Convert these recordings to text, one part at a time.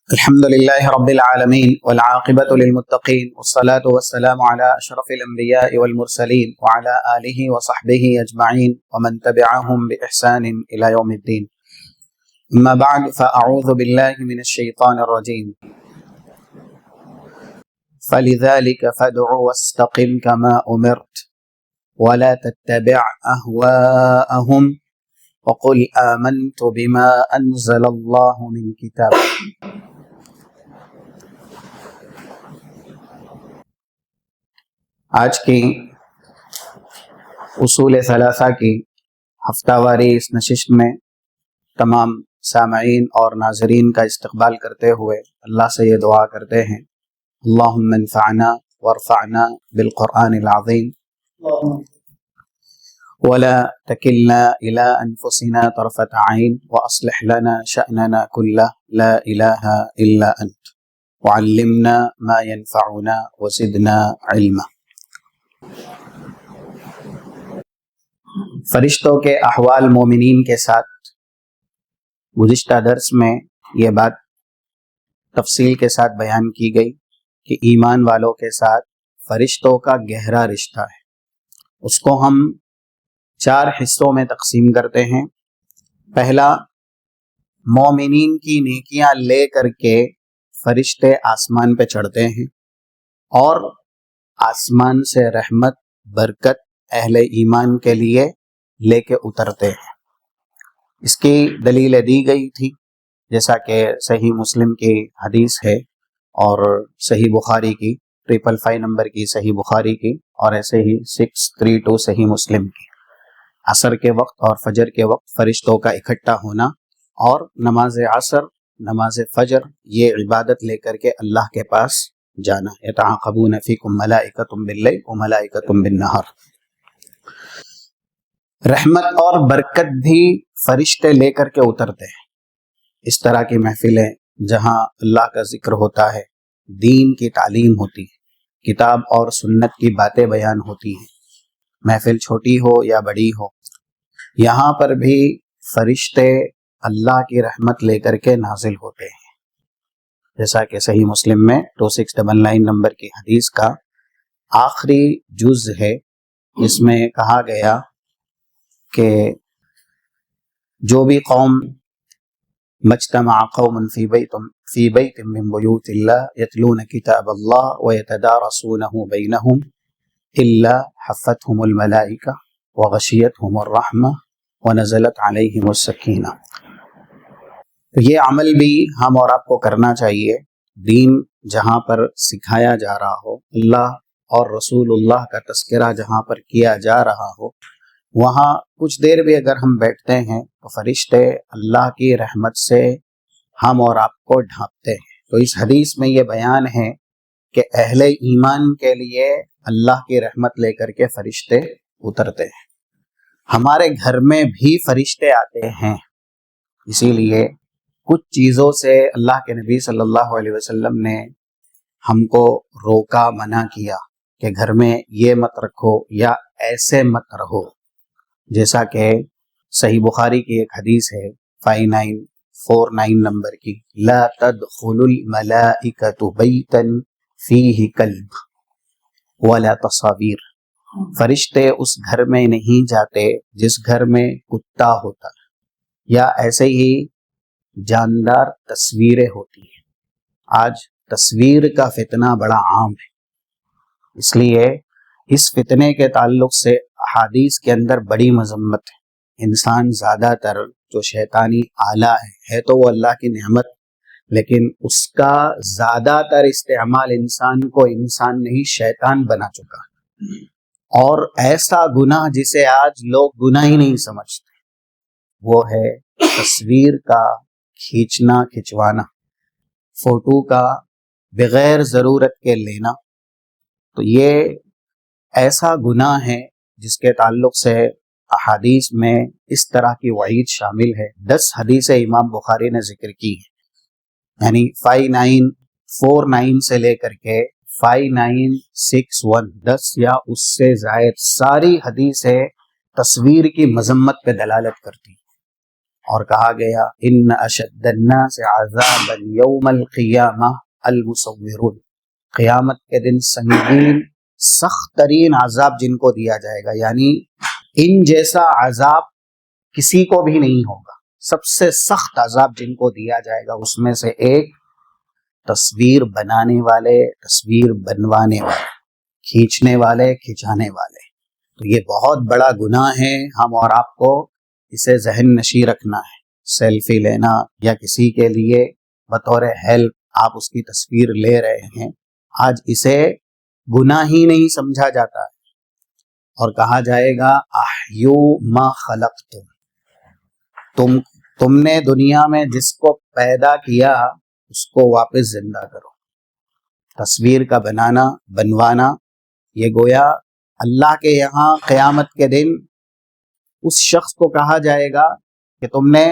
الحمد لله رب العالمين والعاقبة للمتقين والصلاة والسلام على أشرف الأنبياء والمرسلين وعلى آله وصحبه أجمعين ومن تبعهم بإحسان إلى يوم الدين. أما بعد فأعوذ بالله من الشيطان الرجيم. فلذلك فادع واستقم كما أمرت ولا تتبع أهواءهم وقل آمنت بما أنزل الله من كتاب. آج کی اصول ثلاثہ کی ہفتہ واری اس نشست میں تمام سامعین اور ناظرین کا استقبال کرتے ہوئے اللہ سے یہ دعا کرتے ہیں، اللہم انفعنا وارفعنا بالقرآن العظیم ولا تکلنا الى انفسنا طرفة عین واصلح لنا شأننا كله لا الہ الا انت وعلمنا ما ينفعنا وزدنا علما. فرشتوں کے احوال مومنین کے ساتھ گزشتہ درس میں یہ بات تفصیل کے ساتھ بیان کی گئی کہ ایمان والوں کے ساتھ فرشتوں کا گہرا رشتہ ہے. اس کو ہم 4 حصوں میں تقسیم کرتے ہیں. پہلا، مومنین کی نیکیاں لے کر کے فرشتے آسمان پہ چڑھتے ہیں اور آسمان سے رحمت برکت اہل ایمان کے لیے لے کے اترتے ہیں. اس کی دلیل دی گئی تھی جیسا کہ صحیح مسلم کی حدیث ہے اور صحیح بخاری کی 555 نمبر کی صحیح بخاری کی اور ایسے ہی 632 صحیح مسلم کی. عصر کے وقت اور فجر کے وقت فرشتوں کا اکٹھا ہونا اور نماز عصر نماز فجر یہ عبادت لے کر کے اللہ کے پاس جانا. یتعاقبون فیکم ملائکۃ باللیل وملائکۃ بالنہار. رحمت اور برکت بھی فرشتے لے کر کے اترتے ہیں. اس طرح کی محفلیں جہاں اللہ کا ذکر ہوتا ہے، دین کی تعلیم ہوتی ہے، کتاب اور سنت کی باتیں بیان ہوتی ہیں، محفل چھوٹی ہو یا بڑی ہو، یہاں پر بھی فرشتے اللہ کی رحمت لے کر کے نازل ہوتے ہیں. جیسا کہ صحیح مسلم میں 2699 نمبر کی حدیث کا آخری جز ہے، جس میں کہا گیا کہ جو بھی قوم مجتمع قوم فی بیت من بیوت اللہ یتلون کتاب اللہ ویتدارسونہ بینہم الا حفتہم الملائکہ وغشیتہم الرحمہ ونزلت علیہم السکینہ. تو یہ عمل بھی ہم اور آپ کو کرنا چاہیے. دین جہاں پر سکھایا جا رہا ہو، اللہ اور رسول اللہ کا تذکرہ جہاں پر کیا جا رہا ہو، وہاں کچھ دیر بھی اگر ہم بیٹھتے ہیں تو فرشتے اللہ کی رحمت سے ہم اور آپ کو ڈھانپتے ہیں. تو اس حدیث میں یہ بیان ہے کہ اہل ایمان کے لیے اللہ کی رحمت لے کر کے فرشتے اترتے ہیں. ہمارے گھر میں بھی فرشتے آتے ہیں، اسی لیے کچھ چیزوں سے اللہ کے نبی صلی اللہ علیہ وسلم نے ہم کو روکا، منع کیا کہ گھر میں یہ مت رکھو یا ایسے مت رہو. جیسا کہ صحیح بخاری کی ایک حدیث ہے 5949 نمبر کی، لا تدخل الملائکۃ بیتا فیہ کلب ولا تصاویر. فرشتے اس گھر میں نہیں جاتے جس گھر میں کتا ہوتا یا ایسے ہی جاندار تصویریں ہوتی ہیں. آج تصویر کا فتنہ بڑا عام ہے، اس لیے اس فتنے کے تعلق سے احادیث کے اندر بڑی مذمت ہے. انسان زیادہ تر جو شیطانی آلہ ہے تو وہ اللہ کی نعمت، لیکن اس کا زیادہ تر استعمال انسان کو انسان نہیں شیطان بنا چکا. اور ایسا گناہ جسے آج لوگ گناہ ہی نہیں سمجھتے، وہ ہے تصویر کا کھینچنا کھچوانا، فوٹو کا بغیر ضرورت کے لینا. تو یہ ایسا گناہ ہے جس کے تعلق سے احادیث میں اس طرح کی وعید شامل ہے. 10 حدیثیں امام بخاری نے ذکر کی ہیں، یعنی 5949 سے لے کر کے 5961 10 یا اس سے زائد ساری حدیثیں تصویر کی مذمت پہ دلالت کرتی. اور کہا گیا ان اشد الناس عذابا یوم القیامہ المصورون، قیامت کے دن سنگین سخت ترین عذاب جن کو دیا جائے گا، یعنی ان جیسا عذاب کسی کو بھی نہیں ہوگا، سب سے سخت عذاب جن کو دیا جائے گا اس میں سے ایک تصویر بنانے والے، تصویر بنوانے والے، کھینچنے والے، کھینچانے والے۔ تو یہ بہت بڑا گناہ ہے، ہم اور آپ کو اسے ذہن نشیں رکھنا ہے۔ سیلفی لینا یا کسی کے لیے بطور ہیلپ آپ اس کی تصویر لے رہے ہیں، آج اسے گناہ ہی نہیں سمجھا جاتا ہے، اور کہا جائے گا احیو ما خلقتم، تم نے دنیا میں جس کو پیدا کیا اس کو واپس زندہ کرو۔ تصویر کا بنوانا یہ گویا اللہ کے یہاں قیامت کے دن اس شخص کو کہا جائے گا کہ تم نے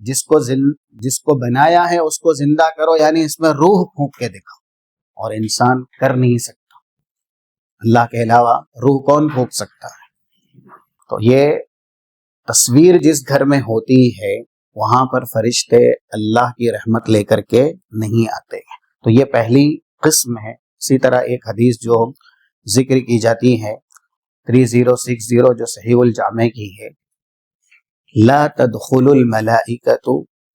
جس کو بنایا ہے اس کو زندہ کرو، یعنی اس میں روح پھونک کے دکھاؤ، اور انسان کر نہیں سکتا، اللہ کے علاوہ روح کون پھونک سکتا ہے؟ تو یہ تصویر جس گھر میں ہوتی ہے وہاں پر فرشتے اللہ کی رحمت لے کر کے نہیں آتے ہیں۔ تو یہ پہلی قسم ہے۔ اسی طرح ایک حدیث جو ذکر کی جاتی ہے 3060 جو صحیح الجامع کی ہے، لا تدخل الملائکۃ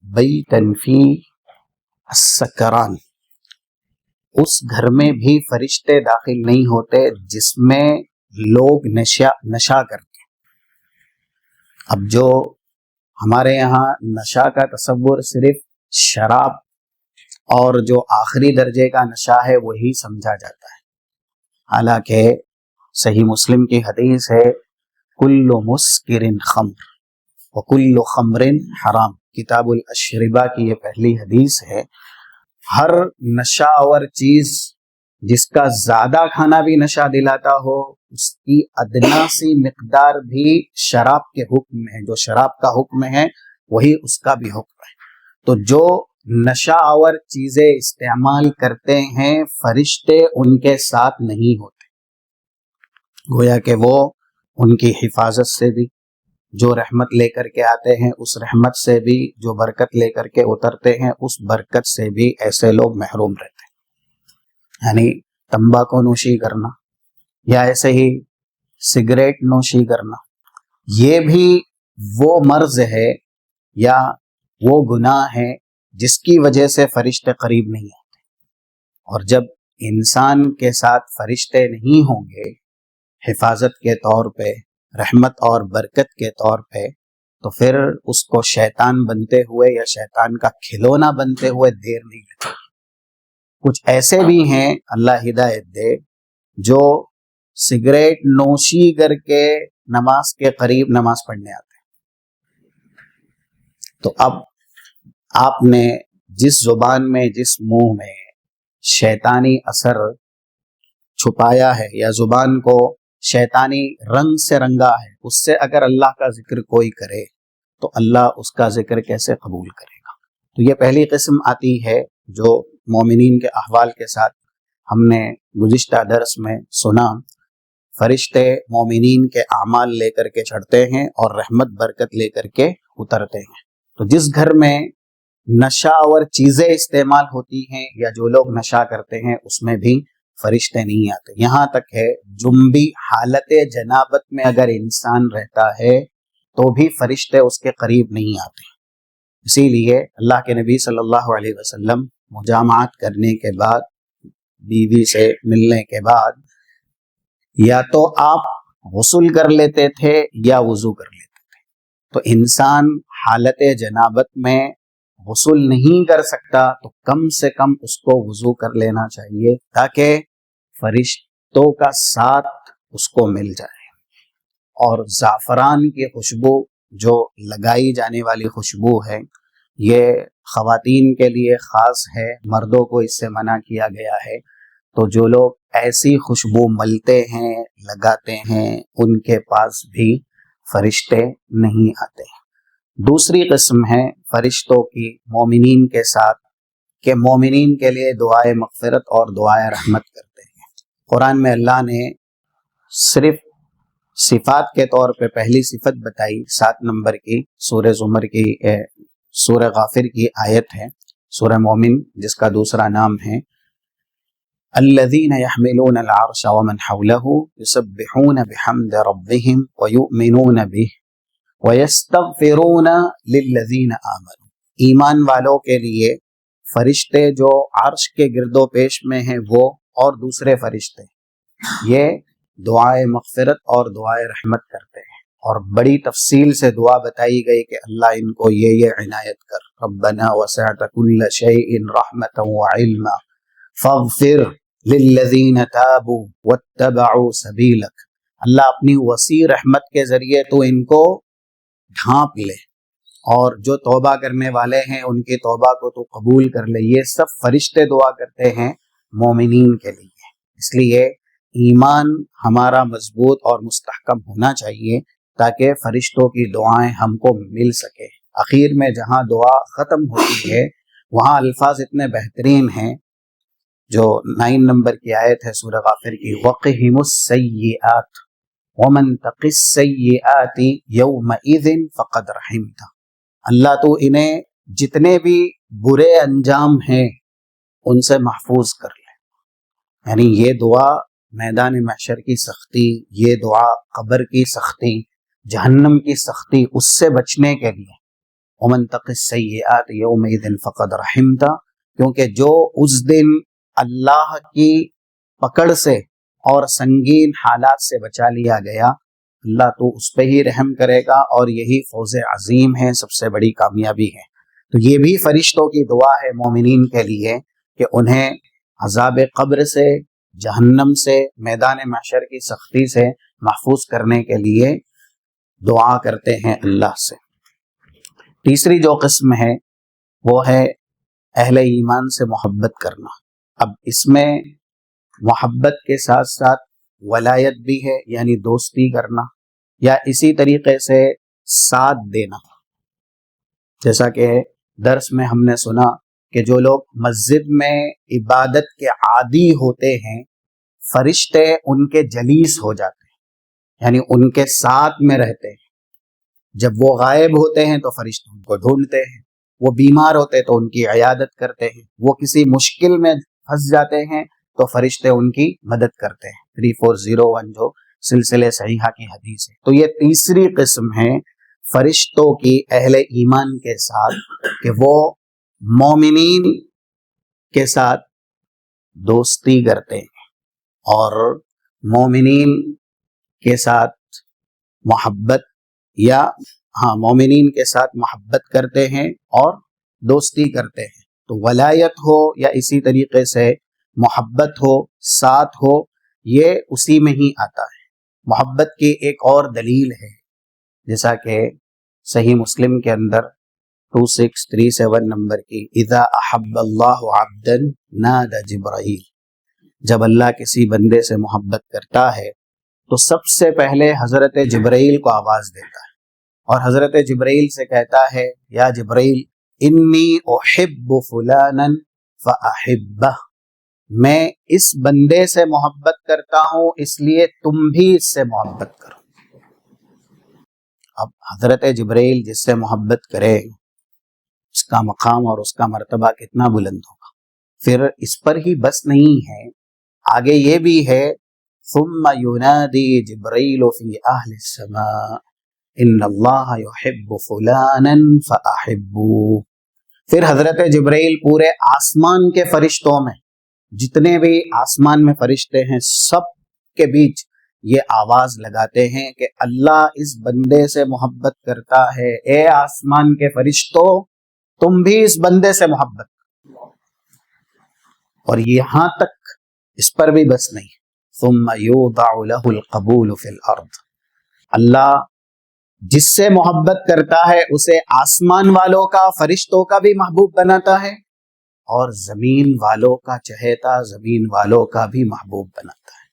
بیتا فی السکران، اس گھر میں بھی فرشتے داخل نہیں ہوتے جس میں لوگ نشہ کرتے ہیں۔ اب جو ہمارے یہاں نشہ کا تصور صرف شراب اور جو آخری درجے کا نشہ ہے وہی سمجھا جاتا ہے، حالانکہ صحیح مسلم کی حدیث ہے کل مسکر خمر وکل خمر حرام، کتاب الاشربہ کی یہ پہلی حدیث ہے۔ ہر نشہ آور چیز جس کا زیادہ کھانا بھی نشہ دلاتا ہو اس کی ادنا سی مقدار بھی شراب کے حکم میں ہے، جو شراب کا حکم ہے وہی اس کا بھی حکم ہے۔ تو جو نشہ آور چیزیں استعمال کرتے ہیں فرشتے ان کے ساتھ نہیں ہوتے، گویا کہ وہ ان کی حفاظت سے بھی، جو رحمت لے کر کے آتے ہیں اس رحمت سے بھی، جو برکت لے کر کے اترتے ہیں اس برکت سے بھی ایسے لوگ محروم رہتے ہیں۔ یعنی تمباکو نوشی کرنا یا ایسے ہی سگریٹ نوشی کرنا، یہ بھی وہ مرض ہے یا وہ گناہ ہے جس کی وجہ سے فرشتے قریب نہیں آتے، اور جب انسان کے ساتھ فرشتے نہیں ہوں گے حفاظت کے طور پہ، رحمت اور برکت کے طور پہ، تو پھر اس کو شیطان بنتے ہوئے یا شیطان کا کھلونا بنتے ہوئے دیر نہیں لگتی۔ کچھ ایسے بھی ہیں، اللہ ہدایت دے، جو سگریٹ نوشی کر کے نماز کے قریب نماز پڑھنے آتے ہیں۔ تو اب آپ نے جس زبان میں، جس منہ میں شیطانی اثر چھپایا ہے یا زبان کو شیطانی رنگ سے رنگا ہے، اس سے اگر اللہ کا ذکر کوئی کرے تو اللہ اس کا ذکر کیسے قبول کرے گا؟ تو یہ پہلی قسم آتی ہے جو مومنین کے احوال کے ساتھ ہم نے گزشتہ درس میں سنا۔ فرشتے مومنین کے اعمال لے کر کے چڑھتے ہیں اور رحمت برکت لے کر کے اترتے ہیں۔ تو جس گھر میں نشہ اور چیزیں استعمال ہوتی ہیں یا جو لوگ نشہ کرتے ہیں اس میں بھی فرشتے نہیں آتے۔ یہاں تک ہے جنبی حالت جنابت میں اگر انسان رہتا ہے تو بھی فرشتے اس کے قریب نہیں آتے۔ اسی لیے اللہ کے نبی صلی اللہ علیہ وسلم مجامعات کرنے کے بعد، بیوی سے ملنے کے بعد، یا تو آپ غسل کر لیتے تھے یا وضو کر لیتے تھے۔ تو انسان حالت جنابت میں غسل نہیں کر سکتا تو کم سے کم اس کو وضو کر لینا چاہیے تاکہ فرشتوں کا ساتھ اس کو مل جائے۔ اور زعفران کی خوشبو جو لگائی جانے والی خوشبو ہے یہ خواتین کے لیے خاص ہے، مردوں کو اس سے منع کیا گیا ہے۔ تو جو لوگ ایسی خوشبو ملتے ہیں، لگاتے ہیں، ان کے پاس بھی فرشتے نہیں آتے۔ دوسری قسم ہے فرشتوں کی مومنین کے ساتھ، کہ مومنین کے لیے دعائے مغفرت اور دعائے رحمت کرتے ہیں۔ قرآن میں اللہ نے صرف صفات کے طور پہ پہلی صفت بتائی 7 نمبر کی سورہ زمر کی سورہ غافر کی آیت ہے، سورہ مومن جس کا دوسرا نام ہے الذین یحملون العرش ومن حولہ یسبحون بحمد ربهم ویؤمنون بہ ویستغفرون للذین آمنوا۔ ایمان والوں کے لیے فرشتے جو عرش کے گرد و پیش میں ہیں وہ اور دوسرے فرشتے یہ دعائے مغفرت اور دعائے رحمت کرتے ہیں، اور بڑی تفصیل سے دعا بتائی گئی کہ اللہ ان کو یہ عنایت کر، ربنا وسعت کل شیء رحمتا وعلما فاغفر للذین تابوا واتبعوا سبیلک۔ اللہ اپنی وسیع رحمت کے ذریعے تو ان کو ڈھانپ لے، اور جو توبہ کرنے والے ہیں ان کی توبہ کو تو قبول کر لے۔ یہ سب فرشتے دعا کرتے ہیں مومنین کے لیے، اس لیے ایمان ہمارا مضبوط اور مستحکم ہونا چاہیے تاکہ فرشتوں کی دعائیں ہم کو مل سکے۔ اخیر میں جہاں دعا ختم ہوتی ہے وہاں الفاظ اتنے بہترین ہیں، جو 9 نمبر کی آیت ہے سورہ غافر کی، وَقِهِمُ السَّيِّئَاتِ وَمَن تَقِ السَّيِّئَاتِ يَوْمَئِذٍ فَقَدْ رَحِمْتَ۔ اللہ تو انہیں جتنے بھی برے انجام ہیں ان سے محفوظ کر لے۔ یعنی یہ دعا میدان محشر کی سختی، یہ دعا قبر کی سختی، جہنم کی سختی، اس سے بچنے کے لیے وَمَن تَقِ السَّيِّئَاتِ يَوْمَئِذٍ فَقَدْ رَحِمْتَ، کیونکہ جو اس دن اللہ کی پکڑ سے اور سنگین حالات سے بچا لیا گیا، اللہ تو اس پہ ہی رحم کرے گا، اور یہی فوز عظیم ہے، سب سے بڑی کامیابی ہے۔ تو یہ بھی فرشتوں کی دعا ہے مومنین کے لیے کہ انہیں عذاب قبر سے، جہنم سے، میدان محشر کی سختی سے محفوظ کرنے کے لیے دعا کرتے ہیں اللہ سے۔ تیسری جو قسم ہے وہ ہے اہل ایمان سے محبت کرنا۔ اب اس میں محبت کے ساتھ ساتھ ولایت بھی ہے، یعنی دوستی کرنا، یا اسی طریقے سے ساتھ دینا۔ جیسا کہ درس میں ہم نے سنا کہ جو لوگ مسجد میں عبادت کے عادی ہوتے ہیں فرشتے ان کے جلیس ہو جاتے ہیں، یعنی ان کے ساتھ میں رہتے ہیں۔ جب وہ غائب ہوتے ہیں تو فرشتے ان کو ڈھونڈتے ہیں، وہ بیمار ہوتے تو ان کی عیادت کرتے ہیں، وہ کسی مشکل میں پھنس جاتے ہیں تو فرشتے ان کی مدد کرتے ہیں۔ 3401 جو سلسلے صحیحہ کی حدیث ہے۔ تو یہ تیسری قسم ہے فرشتوں کی اہل ایمان کے ساتھ، کہ وہ مومنین کے ساتھ دوستی کرتے ہیں اور مومنین کے ساتھ محبت مومنین کے ساتھ محبت کرتے ہیں اور دوستی کرتے ہیں۔ تو ولایت ہو یا اسی طریقے سے محبت ہو، ساتھ ہو، یہ اسی میں ہی آتا ہے۔ محبت کی ایک اور دلیل ہے، جیسا کہ صحیح مسلم کے اندر 2637 نمبر کی، اذا احب اللہ عبدا نادى جبرائیل، جب اللہ کسی بندے سے محبت کرتا ہے تو سب سے پہلے حضرت جبرائیل کو آواز دیتا ہے، اور حضرت جبرائیل سے کہتا ہے یا جبرائیل انی احب فلانا فاحبہ، میں اس بندے سے محبت کرتا ہوں اس لیے تم بھی اس سے محبت کرو۔ اب حضرت جبرائیل جس سے محبت کرے اس کا مقام اور اس کا مرتبہ کتنا بلند ہوگا۔ پھر اس پر ہی بس نہیں ہے، آگے یہ بھی ہے ثم ینادی جبرائیل فی اہل السماء ان اللہ یحب فلانا فاحبوہ۔ پھر حضرت جبرائیل پورے آسمان کے فرشتوں میں، جتنے بھی آسمان میں فرشتے ہیں سب کے بیچ یہ آواز لگاتے ہیں کہ اللہ اس بندے سے محبت کرتا ہے، اے آسمان کے فرشتوں تم بھی اس بندے سے محبت کرو۔ اور یہاں تک اس پر بھی بس نہیں، ثم یوضع له القبول فی الارض، اللہ جس سے محبت کرتا ہے اسے آسمان والوں کا، فرشتوں کا بھی محبوب بناتا ہے، اور زمین والوں کا چہیتا، زمین والوں کا بھی محبوب بناتا ہے۔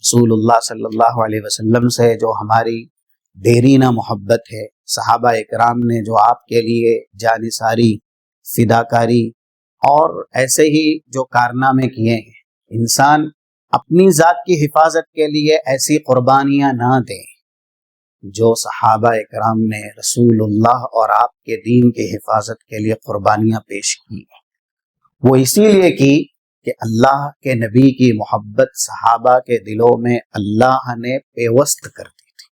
رسول اللہ صلی اللہ علیہ وسلم سے جو ہماری دیرینہ محبت ہے، صحابہ اکرام نے جو آپ کے لیے جانثاری، فداکاری اور ایسے ہی جو کارنامے کیے ہیں، انسان اپنی ذات کی حفاظت کے لیے ایسی قربانیاں نہ دیں جو صحابہ کرام نے رسول اللہ اور آپ کے دین کی حفاظت کے لیے قربانیاں پیش کی، وہ اسی لیے کی کہ اللہ کے نبی کی محبت صحابہ کے دلوں میں اللہ نے پیوست کر دی تھی،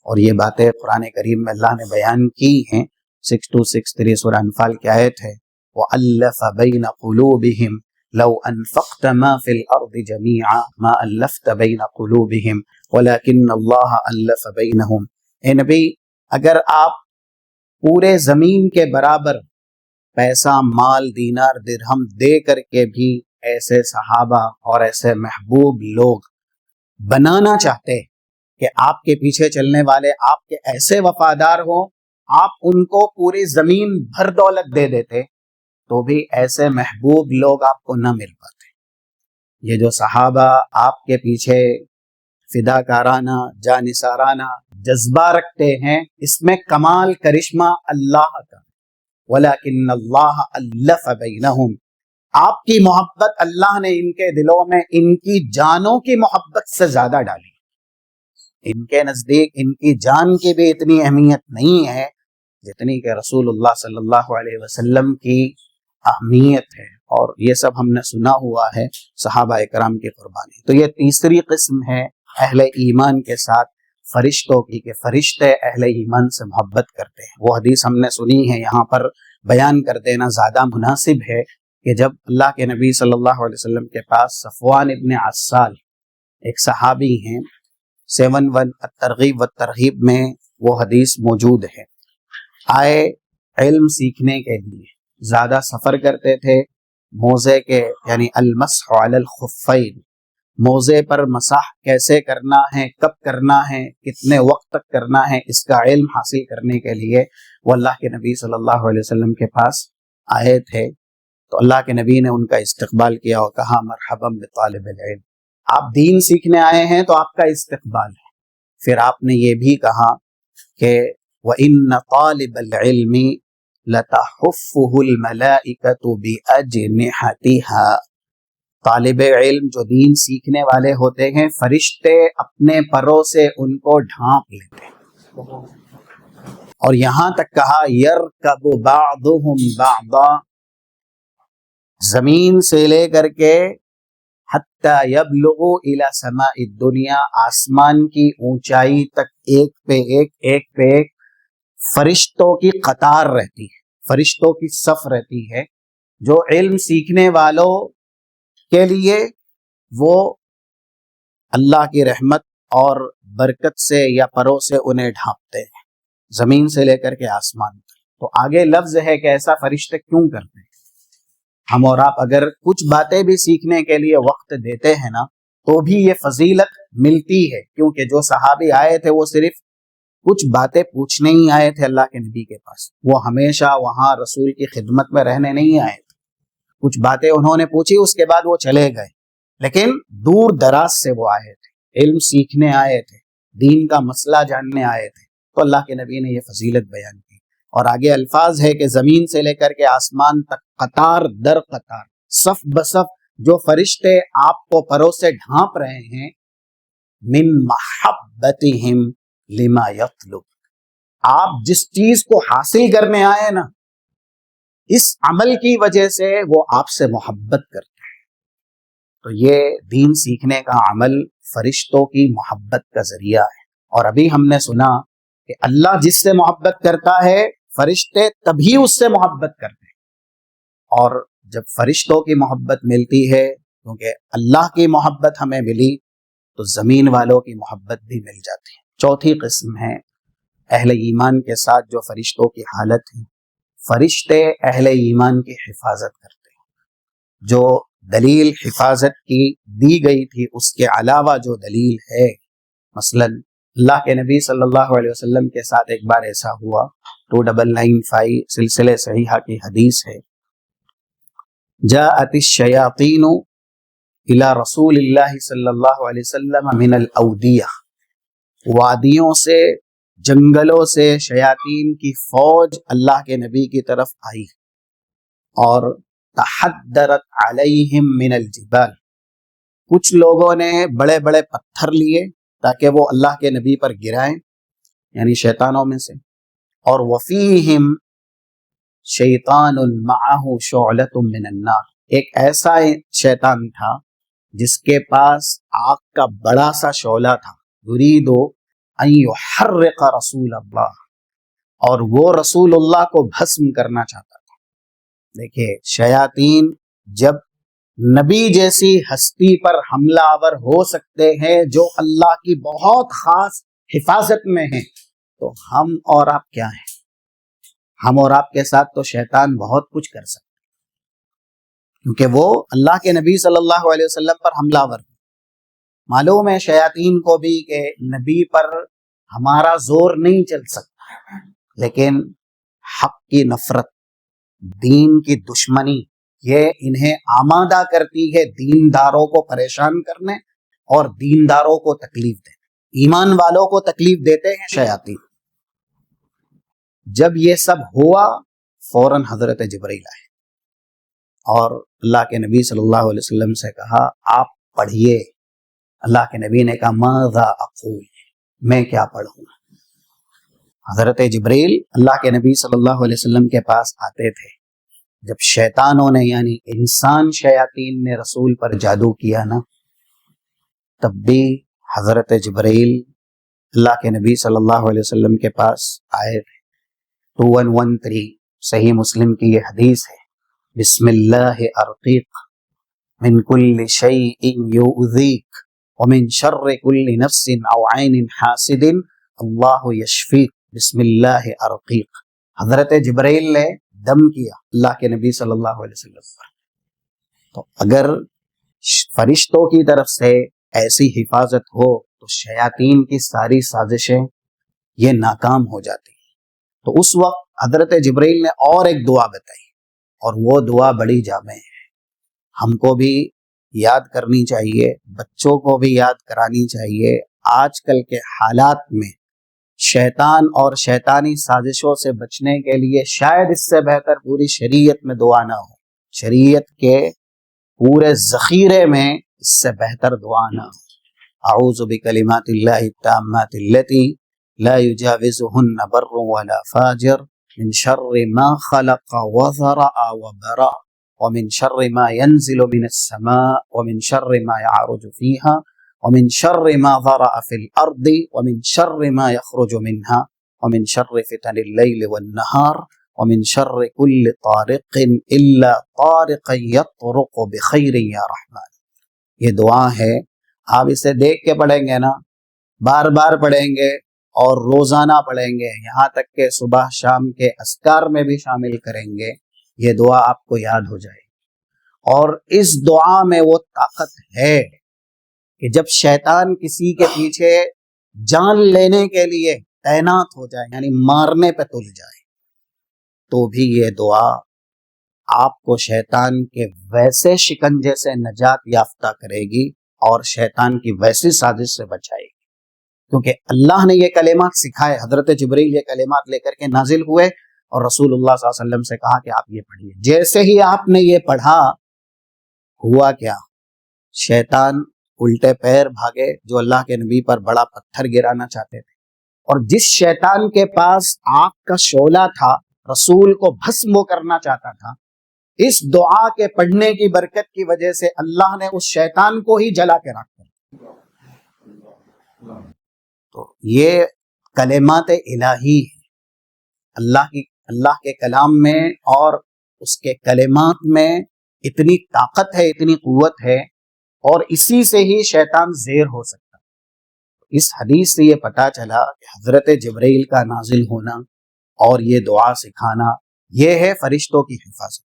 اور یہ باتیں قرآن کریم میں اللہ نے بیان کی ہیں۔ 6263 سورہ انفال کی آیت ہے، وَأَلَّفَ بَيْنَ قُلُوبِهِمْ لَوْ أَنفَقْتَ مَا فِي الْأَرْضِ جَمِيعًا مَا أَلَّفْتَ بَيْنَ قُلُوبِهِمْ وَلَكِنَّ اللَّهَ أَلَّفَ بَيْنَهُمْ۔ اے نبی، اگر آپ پورے زمین کے برابر پیسہ، مال، دینار، درہم دے کر کے بھی ایسے صحابہ اور ایسے محبوب لوگ بنانا چاہتے کہ آپ کے پیچھے چلنے والے آپ کے ایسے وفادار ہوں، آپ ان کو پوری زمین بھر دولت دے دیتے تو بھی ایسے محبوب لوگ آپ کو نہ مل پاتے۔ یہ جو صحابہ آپ کے پیچھے فداکارانہ، جانثارانہ جذبہ رکھتے ہیں، اس میں کمال کرشمہ اللہ کا، وَلَكِنَّ اللَّهَ أَلَّفَ بَيْنَهُمْ۔ آپ کی محبت اللہ نے ان کے دلوں میں ان کی جانوں کی محبت سے زیادہ ڈالی۔ ان کے نزدیک ان کی جان کی بھی اتنی اہمیت نہیں ہے جتنی کہ رسول اللہ صلی اللہ علیہ وسلم کی اہمیت ہے، اور یہ سب ہم نے سنا ہوا ہے صحابہ کرام کی قربانی۔ تو یہ تیسری قسم ہے اہل ایمان کے ساتھ فرشتوں کی، کہ فرشتے اہل ایمان سے محبت کرتے ہیں۔ وہ حدیث ہم نے سنی ہے، یہاں پر بیان کر دینا زیادہ مناسب ہے کہ جب اللہ کے نبی صلی اللہ علیہ وسلم کے پاس صفوان ابن عسال ایک صحابی ہیں، 71 الترغیب والترہیب میں وہ حدیث موجود ہے، آئے علم سیکھنے کے لیے، زیادہ سفر کرتے تھے، موزے کے یعنی المسح علی الخفین، موزے پر مسح کیسے کرنا ہے، کب کرنا ہے، کتنے وقت تک کرنا ہے، اس کا علم حاصل کرنے کے لیے وہ اللہ کے نبی صلی اللہ علیہ وسلم کے پاس آئے تھے۔ تو اللہ کے نبی نے ان کا استقبال کیا اور کہا مرحبا بطالب العلم، آپ دین سیکھنے آئے ہیں تو آپ کا استقبال ہے۔ پھر آپ نے یہ بھی کہا کہ وَإِنَّ طَالِبَ الْعِلْمِ لَتَحُفُّهُ الْمَلَائِكَةُ بِأَجْنِحَتِهَا، طالب علم جو دین سیکھنے والے ہوتے ہیں، فرشتے اپنے پروں سے ان کو ڈھانپ لیتے ہیں، اور یہاں تک کہا يَرْكَبُ بَعْضُهُمْ بَعْضًا، زمین سے لے کر کے حتیٰ یبلغوا الی سماء الدنیا، آسمان کی اونچائی تک ایک پہ ایک فرشتوں کی قطار رہتی ہے، فرشتوں کی صف رہتی ہے، جو علم سیکھنے والوں کے لیے وہ اللہ کی رحمت اور برکت سے یا پروں سے انہیں ڈھانپتے ہیں، زمین سے لے کر کے آسمان تک۔ تو آگے لفظ ہے کہ ایسا فرشتے کیوں کرتے ہیں؟ ہم اور آپ اگر کچھ باتیں بھی سیکھنے کے لیے وقت دیتے ہیں نا، تو بھی یہ فضیلت ملتی ہے، کیونکہ جو صحابی آئے تھے وہ صرف کچھ باتیں پوچھنے ہی آئے تھے اللہ کے نبی کے پاس، وہ ہمیشہ وہاں رسول کی خدمت میں رہنے نہیں آئے تھے، کچھ باتیں انہوں نے پوچھی، اس کے بعد وہ چلے گئے، لیکن دور دراز سے وہ آئے تھے، علم سیکھنے آئے تھے، دین کا مسئلہ جاننے آئے تھے، تو اللہ کے نبی نے یہ فضیلت بیان کی۔ اور آگے الفاظ ہے کہ زمین سے لے کر کے آسمان تک قطار در قطار، صف بصف جو فرشتے آپ کو پروں سے ڈھانپ رہے ہیں، من محبتہم لما یطلب، آپ جس چیز کو حاصل کرنے آئے نا، اس عمل کی وجہ سے وہ آپ سے محبت کرتے ہیں۔ تو یہ دین سیکھنے کا عمل فرشتوں کی محبت کا ذریعہ ہے، اور ابھی ہم نے سنا کہ اللہ جس سے محبت کرتا ہے فرشتے تبھی اس سے محبت کرتے ہیں، اور جب فرشتوں کی محبت ملتی ہے، کیونکہ اللہ کی محبت ہمیں ملی، تو زمین والوں کی محبت بھی مل جاتی ہے۔ چوتھی قسم ہے اہل ایمان کے ساتھ جو فرشتوں کی حالت ہے، فرشتے اہل ایمان کی حفاظت کرتے ہیں۔ جو دلیل حفاظت کی دی گئی تھی اس کے علاوہ جو دلیل ہے، مثلا اللہ کے نبی صلی اللہ علیہ وسلم کے ساتھ ایک بار ایسا ہوا، 2995 سلسلے صحیحہ کی حدیث ہے، جاءت الشیاطین الی رسول اللہ صلی اللہ علیہ وسلم من الاودیہ، وادیوں سے، جنگلوں سے شیاطین کی فوج اللہ کے نبی کی طرف آئی، اور تحدرت علیہم من الجبال، کچھ لوگوں نے بڑے بڑے پتھر لیے تاکہ وہ اللہ کے نبی پر گرائیں، یعنی شیطانوں میں سے، اور وفیہم شیطان معہ شعلۃ من النار، ایک ایسا شیطان تھا جس کے پاس آگ کا بڑا سا شعلہ تھا، یرید ان یحرق رسول اللہ، اور وہ رسول اللہ کو بھسم کرنا چاہتا تھا۔ دیکھیے شیاطین جب نبی جیسی ہستی پر حملہ آور ہو سکتے ہیں جو اللہ کی بہت خاص حفاظت میں ہیں، تو ہم اور آپ کیا ہیں؟ ہم اور آپ کے ساتھ تو شیطان بہت کچھ کر سکتے ہیں، کیونکہ وہ اللہ کے نبی صلی اللہ علیہ وسلم پر حملہ آور ہیں۔ معلوم ہے شیاطین کو بھی کہ نبی پر ہمارا زور نہیں چل سکتا، لیکن حق کی نفرت، دین کی دشمنی، یہ انہیں آمادہ کرتی ہے دینداروں کو پریشان کرنے اور دینداروں کو تکلیف دینے، ایمان والوں کو تکلیف دیتے ہیں شیاطین۔ جب یہ سب ہوا فوراً حضرت جبرائیل آئے اور اللہ کے نبی صلی اللہ علیہ وسلم سے کہا آپ پڑھیے۔ اللہ کے نبی نے کہا ماذا اقول، میں کیا پڑھوں؟ حضرت جبرائیل اللہ کے نبی صلی اللہ علیہ وسلم کے پاس آتے تھے جب شیطانوں نے یعنی انسان شیاطین نے رسول پر جادو کیا نا، تب بھی حضرت جبرائیل اللہ کے نبی صلی اللہ علیہ وسلم کے پاس آئے تھے۔ 2113 صحیح مسلم کی یہ حدیث ہے، بسم اللہ ارقیق من کل شیء یؤذیک ومن شر کل نفس او عین حاسد اللہ یشفیک، بسم اللہ ارقیق۔ حضرت جبرائیل نے دم کیا اللہ کے نبی صلی اللہ علیہ وسلم پر، تو اگر فرشتوں کی طرف سے ایسی حفاظت ہو تو شیاطین کی ساری سازشیں یہ ناکام ہو جاتی ہیں۔ تو اس وقت حضرت جبرائیل نے اور ایک دعا بتائی، اور وہ دعا بڑی جامع ہے، ہم کو بھی یاد کرنی چاہیے، بچوں کو بھی یاد کرانی چاہیے۔ آج کل کے حالات میں شیطان اور شیطانی سازشوں سے بچنے کے لیے شاید اس سے بہتر پوری شریعت میں دعا نہ ہو، شریعت کے پورے ذخیرے میں اس سے بہتر دعا نہ ہو۔ اعوذ بکلمات اللہ التامات التی لا یجاوزہن بر ولا فاجر من شر ما خلق وذرأ وبرأ ومن شر ما ينزل من السماء ومن شر ما يعرج فيها ومن شر ما ذرأ في الأرض ومن شر ما يخرج منها ومن شر فتن الليل والنهار ومن شر كل طارق إلا طارقا يطرق بخير يا رحمن۔ یہ دعا ہے، آپ اسے دیکھ کے پڑھیں گے نا، بار بار پڑھیں گے اور روزانہ پڑھیں گے، یہاں تک کہ صبح شام کے اذکار میں بھی شامل کریں گے، یہ دعا آپ کو یاد ہو جائے گی۔ اور اس دعا میں وہ طاقت ہے کہ جب شیطان کسی کے پیچھے جان لینے کے لیے تعینات ہو جائے، یعنی مارنے پہ تل جائے، تو بھی یہ دعا آپ کو شیطان کے ویسے شکنجے سے نجات یافتہ کرے گی اور شیطان کی ویسی سازش سے بچائے گی، کیونکہ اللہ نے یہ کلمات سکھائے۔ حضرت جبرائیل یہ کلمات لے کر کے نازل ہوئے اور رسول اللہ صلی اللہ علیہ وسلم سے کہا کہ آپ یہ پڑھیے۔ جیسے ہی آپ نے یہ پڑھا، ہوا کیا؟ شیطان الٹے پیر بھاگے جو اللہ کے نبی پر بڑا پتھر گرانا چاہتے تھے، اور جس شیطان کے پاس آگ کا شعلہ تھا، رسول کو بھسم کرنا چاہتا تھا، اس دعا کے پڑھنے کی برکت کی وجہ سے اللہ نے اس شیطان کو ہی جلا کے رکھ دیا۔ تو یہ کلمات الہی ہے، اللہ کے کلام میں اور اس کے کلمات میں اتنی طاقت ہے، اتنی قوت ہے، اور اسی سے ہی شیطان زیر ہو سکتا ہے۔ اس حدیث سے یہ پتہ چلا کہ حضرت جبرائیل کا نازل ہونا اور یہ دعا سکھانا، یہ ہے فرشتوں کی حفاظت۔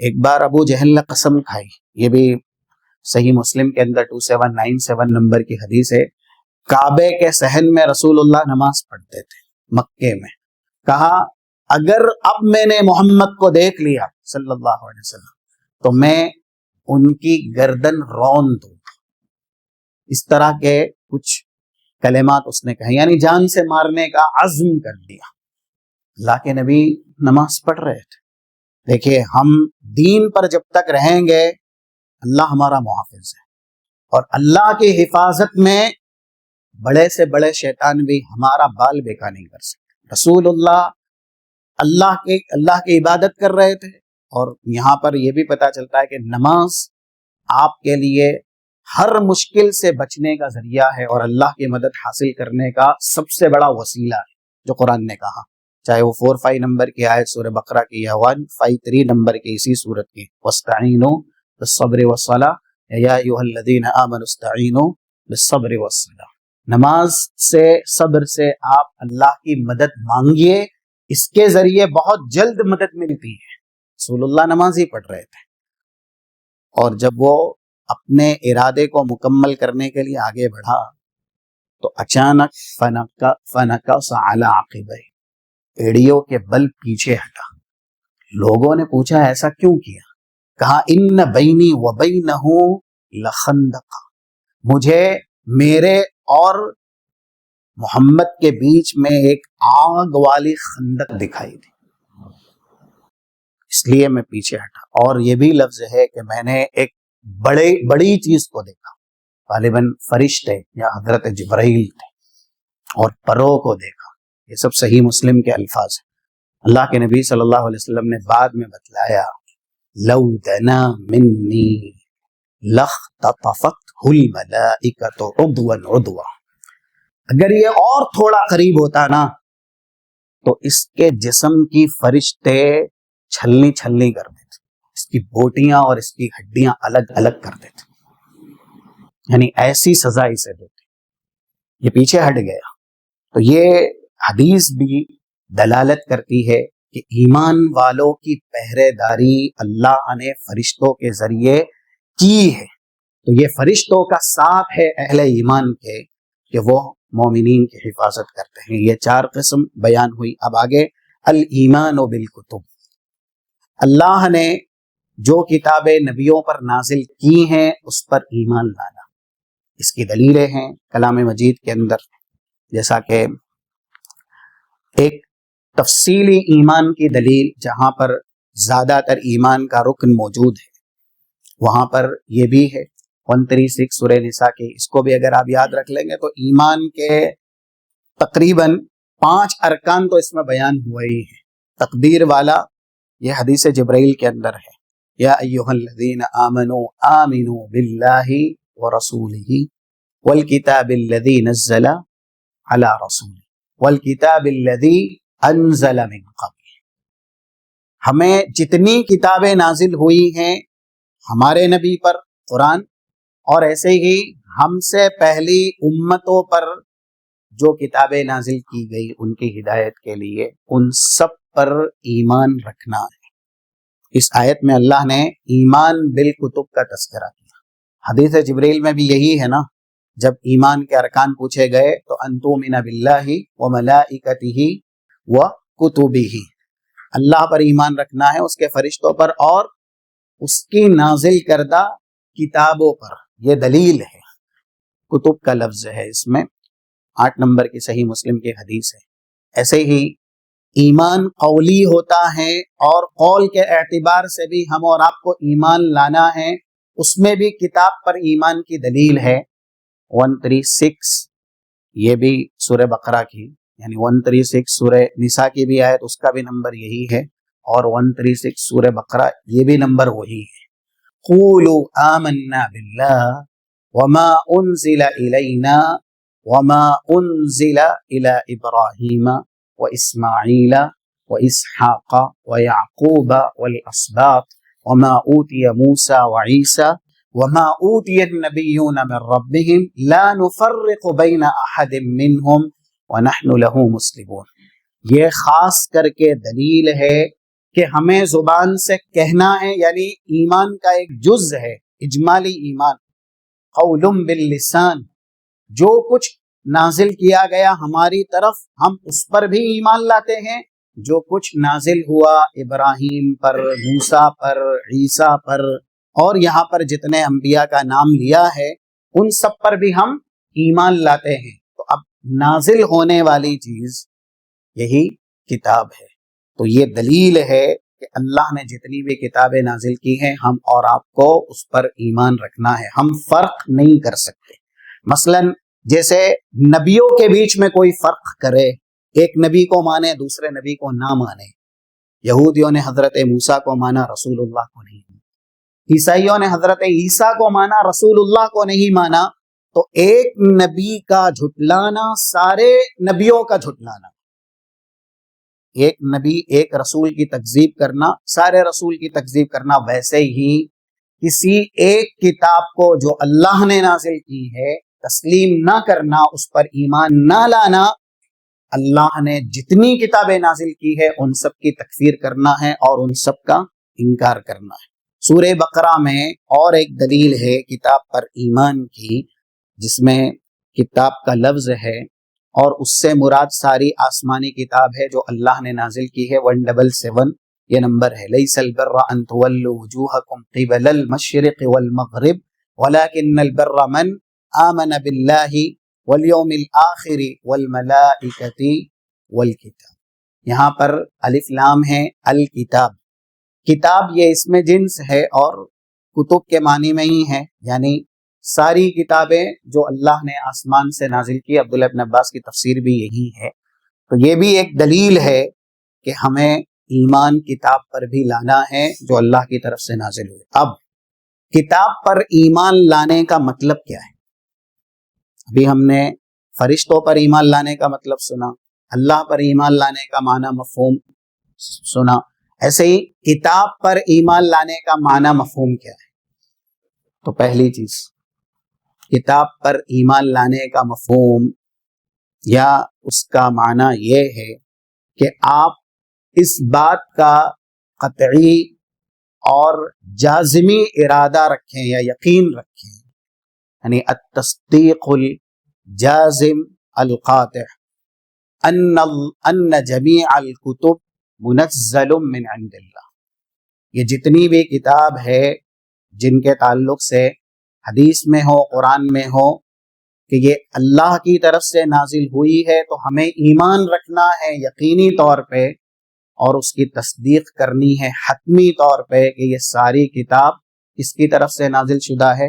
ایک بار ابو جہل نے قسم کھائی، یہ بھی صحیح مسلم کے اندر 2797 نمبر کی حدیث ہے، کعبے کے صحن میں رسول اللہ نماز پڑھتے تھے مکے میں، کہا اگر اب میں نے محمد کو دیکھ لیا صلی اللہ علیہ وسلم تو میں ان کی گردن رون دوں۔ اس طرح کے کچھ کلمات اس نے کہے، یعنی جان سے مارنے کا عزم کر دیا۔ اللہ کے نبی نماز پڑھ رہے تھے۔ دیکھیے ہم دین پر جب تک رہیں گے اللہ ہمارا محافظ ہے، اور اللہ کی حفاظت میں بڑے سے بڑے شیطان بھی ہمارا بال بیکا نہیں کر سکتے۔ رسول اللہ کی عبادت کر رہے تھے، اور یہاں پر یہ بھی پتہ چلتا ہے کہ نماز آپ کے لیے ہر مشکل سے بچنے کا ذریعہ ہے اور اللہ کی مدد حاصل کرنے کا سب سے بڑا وسیلہ ہے، جو قرآن نے کہا، چاہے وہ 45 نمبر کی آیت سورہ بقرہ کی یا 153 نمبر کی اسی سورت کی، وَاسْتَعِینُوا بِالصَّبْرِ وَالصَّلَاةِ یا ایھا الذین آمنوا اسْتَعِینُوا بِالصَّبْرِ وَالصَّلَاةِ۔ نماز سے، صبر سے آپ اللہ کی مدد مانگیے، اس کے ذریعے بہت جلد مدد ملتی ہے۔ رسول اللہ نماز ہی پڑھ رہے تھے، اور جب وہ اپنے ارادے کو مکمل کرنے کے لیے آگے بڑھا تو اچانک فنکص علی عقبیہ، ایڑیوں کے بل پیچھے ہٹا۔ لوگوں نے پوچھا ایسا کیوں کیا؟ کہا ان بینی و بینہ لخندق، مجھے میرے اور محمد کے بیچ میں ایک آگ والی خندق دکھائی دی، اس لیے میں پیچھے ہٹا۔ اور یہ بھی لفظ ہے کہ میں نے ایک بڑی چیز کو دیکھا، غالباً فرشتے یا حضرت جبرائیل تھے، اور پروں کو دیکھا۔ یہ سب صحیح مسلم کے الفاظ ہیں۔ اللہ کے نبی صلی اللہ علیہ وسلم نے بعد میں بتلایا لو دنا منی لاختطفتہ الملائکۃ عضوا عضوا، اگر یہ اور تھوڑا قریب ہوتا نا تو اس کے جسم کی فرشتے چھلنی چھلنی کر دیتے، اس کی بوٹیاں اور اس کی ہڈیاں الگ الگ کر دیتے، یعنی ایسی سزا اسے دیتے۔ یہ پیچھے ہٹ گیا۔ تو یہ حدیث بھی دلالت کرتی ہے کہ ایمان والوں کی پہرے داری اللہ نے فرشتوں کے ذریعے کی ہے۔ تو یہ فرشتوں کا ساتھ ہے اہل ایمان کے کہ وہ مومنین کی حفاظت کرتے ہیں۔ یہ 4 قسم بیان ہوئی۔ اب آگے الایمان بالکتب، اللہ نے جو کتابیں نبیوں پر نازل کی ہیں اس پر ایمان لانا۔ اس کی دلیلیں ہیں کلام مجید کے اندر، جیسا کہ ایک تفصیلی ایمان کی دلیل جہاں پر زیادہ تر ایمان کا رکن موجود ہے، وہاں پر یہ بھی ہے 136 سورہ نساء کی۔ اس کو بھی اگر آپ یاد رکھ لیں گے تو ایمان کے تقریباً 5 ارکان تو اس میں بیان ہوئے ہی ہیں۔ تقدیر والا یہ حدیث جبرائیل کے اندر ہے، یا ایھا الذین آمنوا آمنوا باللہ ورسولہ والکتاب الذی نزل علی رسولہ والکتاب الذی انزل من قبل۔ ہمیں جتنی کتابیں نازل ہوئی ہیں ہمارے نبی پر، قرآن، اور ایسے ہی ہم سے پہلی امتوں پر جو کتابیں نازل کی گئی ان کی ہدایت کے لیے، ان سب پر ایمان رکھنا ہے۔ اس آیت میں اللہ نے ایمان بالکتب کا تذکرہ کیا۔ حدیث جبریل میں بھی یہی ہے نا، جب ایمان کے ارکان پوچھے گئے تو ان تؤمن باللہ وملائکتہ وکتبہ، اللہ پر ایمان رکھنا ہے، اس کے فرشتوں پر اور اس کی نازل کردہ کتابوں پر۔ یہ دلیل ہے، کتب کا لفظ ہے اس میں، 8 نمبر کی صحیح مسلم کی حدیث ہے۔ ایسے ہی ایمان قولی ہوتا ہے، اور قول کے اعتبار سے بھی ہم اور آپ کو ایمان لانا ہے، اس میں بھی کتاب پر ایمان کی دلیل ہے 136، یہ بھی سورہ بقرہ کی، یعنی 136 سورہ نساء کی بھی آیت، اس کا بھی نمبر یہی ہے، اور 136 سورہ بقرہ یہ بھی نمبر وہی ہے۔ قولوا آمنا باللہ وما انزل الینا وما انزل الی ابراہیم واسماعیل واسحاق ویعقوب والاسباط وما اوتی موسیٰ وعیسیٰ وما اوتی النبیون من ربهم لا نفرق بین احد منہم ونحن له مسلمون۔ یہ خاص کر کے دلیل ہے کہ ہمیں زبان سے کہنا ہے، یعنی ایمان کا ایک جز ہے، اجمالی ایمان، قول باللسان، جو کچھ نازل کیا گیا ہماری طرف ہم اس پر بھی ایمان لاتے ہیں، جو کچھ نازل ہوا ابراہیم پر، موسیٰ پر، عیسیٰ پر، اور یہاں پر جتنے انبیاء کا نام لیا ہے ان سب پر بھی ہم ایمان لاتے ہیں۔ تو اب نازل ہونے والی چیز یہی کتاب ہے۔ تو یہ دلیل ہے کہ اللہ نے جتنی بھی کتابیں نازل کی ہیں ہم اور آپ کو اس پر ایمان رکھنا ہے، ہم فرق نہیں کر سکتے۔ مثلا جیسے نبیوں کے بیچ میں کوئی فرق کرے، ایک نبی کو مانے دوسرے نبی کو نہ مانے. یہودیوں نے حضرت موسیٰ کو مانا، رسول اللہ کو نہیں مانا. عیسائیوں نے حضرت عیسیٰ کو مانا، رسول اللہ کو نہیں مانا. تو ایک نبی کا جھٹلانا سارے نبیوں کا جھٹلانا، ایک نبی ایک رسول کی تکذیب کرنا سارے رسول کی تکذیب کرنا. ویسے ہی کسی ایک کتاب کو جو اللہ نے نازل کی ہے تسلیم نہ کرنا، اس پر ایمان نہ لانا. اللہ نے جتنی کتابیں نازل کی ہے ان سب کی تکفیر کرنا ہے اور ان سب کا انکار کرنا ہے. سورہ بقرہ میں اور ایک دلیل ہے کتاب پر ایمان کی، جس میں کتاب کا لفظ ہے اور اس سے مراد ساری آسمانی کتاب ہے جو اللہ نے نازل کی ہے. 177 یہ نمبر ہے. لیس البر ان تولوا وجوہکم قبل المشرق والمغرب ولکن البر من آمن باللہ والیوم الآخر والملائکۃ والکتاب. یہاں پر الف لام ہے الکتاب. کتاب یہ اس میں جنس ہے اور کتب کے معنی میں ہی ہے، یعنی ساری کتابیں جو اللہ نے آسمان سے نازل کی. عبداللہ ابن عباس کی تفسیر بھی یہی ہے. تو یہ بھی ایک دلیل ہے کہ ہمیں ایمان کتاب پر بھی لانا ہے جو اللہ کی طرف سے نازل ہوئی. اب کتاب پر ایمان لانے کا مطلب کیا ہے؟ ابھی ہم نے فرشتوں پر ایمان لانے کا مطلب سنا، اللہ پر ایمان لانے کا معنی مفہوم سنا. ایسے ہی کتاب پر ایمان لانے کا معنی مفہوم کیا ہے؟ تو پہلی چیز، کتاب پر ایمان لانے کا مفہوم یا اس کا معنی یہ ہے کہ آپ اس بات کا قطعی اور جازمی ارادہ رکھیں یا یقین رکھیں، یعنی التصدیق الجازم القاطع ان جمیع الکتب منزل من عند اللہ. یہ جتنی بھی کتاب ہے جن کے تعلق سے حدیث میں ہو قرآن میں ہو کہ یہ اللہ کی طرف سے نازل ہوئی ہے، تو ہمیں ایمان رکھنا ہے یقینی طور پہ اور اس کی تصدیق کرنی ہے حتمی طور پہ کہ یہ ساری کتاب کس کی طرف سے نازل شدہ ہے؟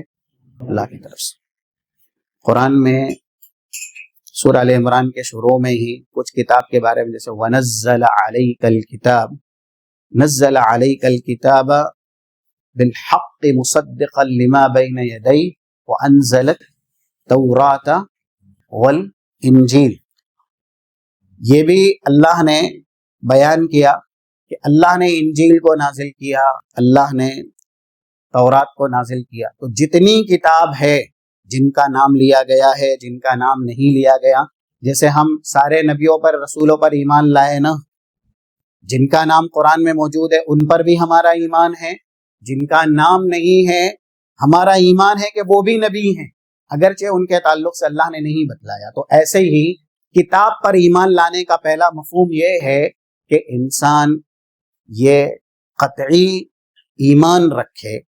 اللہ کی طرف سے. قرآن میں سورہ ال عمران کے شروع میں ہی کچھ کتاب کے بارے میں، جیسے وَنَزَّلَ عَلَيْكَ الْكِتَابَ، نزل علیک الکتاب بالحق مصدقا لما بین یدیہ وانزل التوراۃ والانجیل. یہ بھی اللہ نے بیان کیا کہ اللہ نے انجیل کو نازل کیا، اللہ نے تورات کو نازل کیا. تو جتنی کتاب ہے جن کا نام لیا گیا ہے، جن کا نام نہیں لیا گیا، جیسے ہم سارے نبیوں پر رسولوں پر ایمان لائے نا، جن کا نام قرآن میں موجود ہے ان پر بھی ہمارا ایمان ہے، جن کا نام نہیں ہے ہمارا ایمان ہے کہ وہ بھی نبی ہیں اگرچہ ان کے تعلق سے اللہ نے نہیں بتلایا. تو ایسے ہی کتاب پر ایمان لانے کا پہلا مفہوم یہ ہے کہ انسان یہ قطعی ایمان رکھے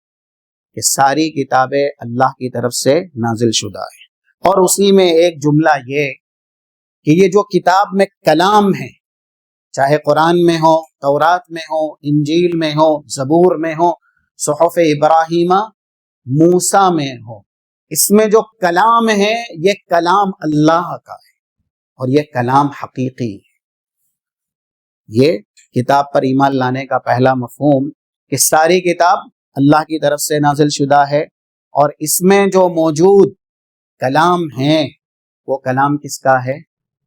کہ ساری کتابیں اللہ کی طرف سے نازل شدہ ہیں. اور اسی میں ایک جملہ یہ کہ یہ جو کتاب میں کلام ہے، چاہے قرآن میں ہو، تورات میں ہو، انجیل میں ہو، زبور میں ہو، صحف ابراہیم موسیٰ میں ہو، اس میں جو کلام ہے یہ کلام اللہ کا ہے اور یہ کلام حقیقی ہے. یہ کتاب پر ایمان لانے کا پہلا مفہوم کہ ساری کتاب اللہ کی طرف سے نازل شدہ ہے اور اس میں جو موجود کلام ہیں وہ کلام کس کا ہے؟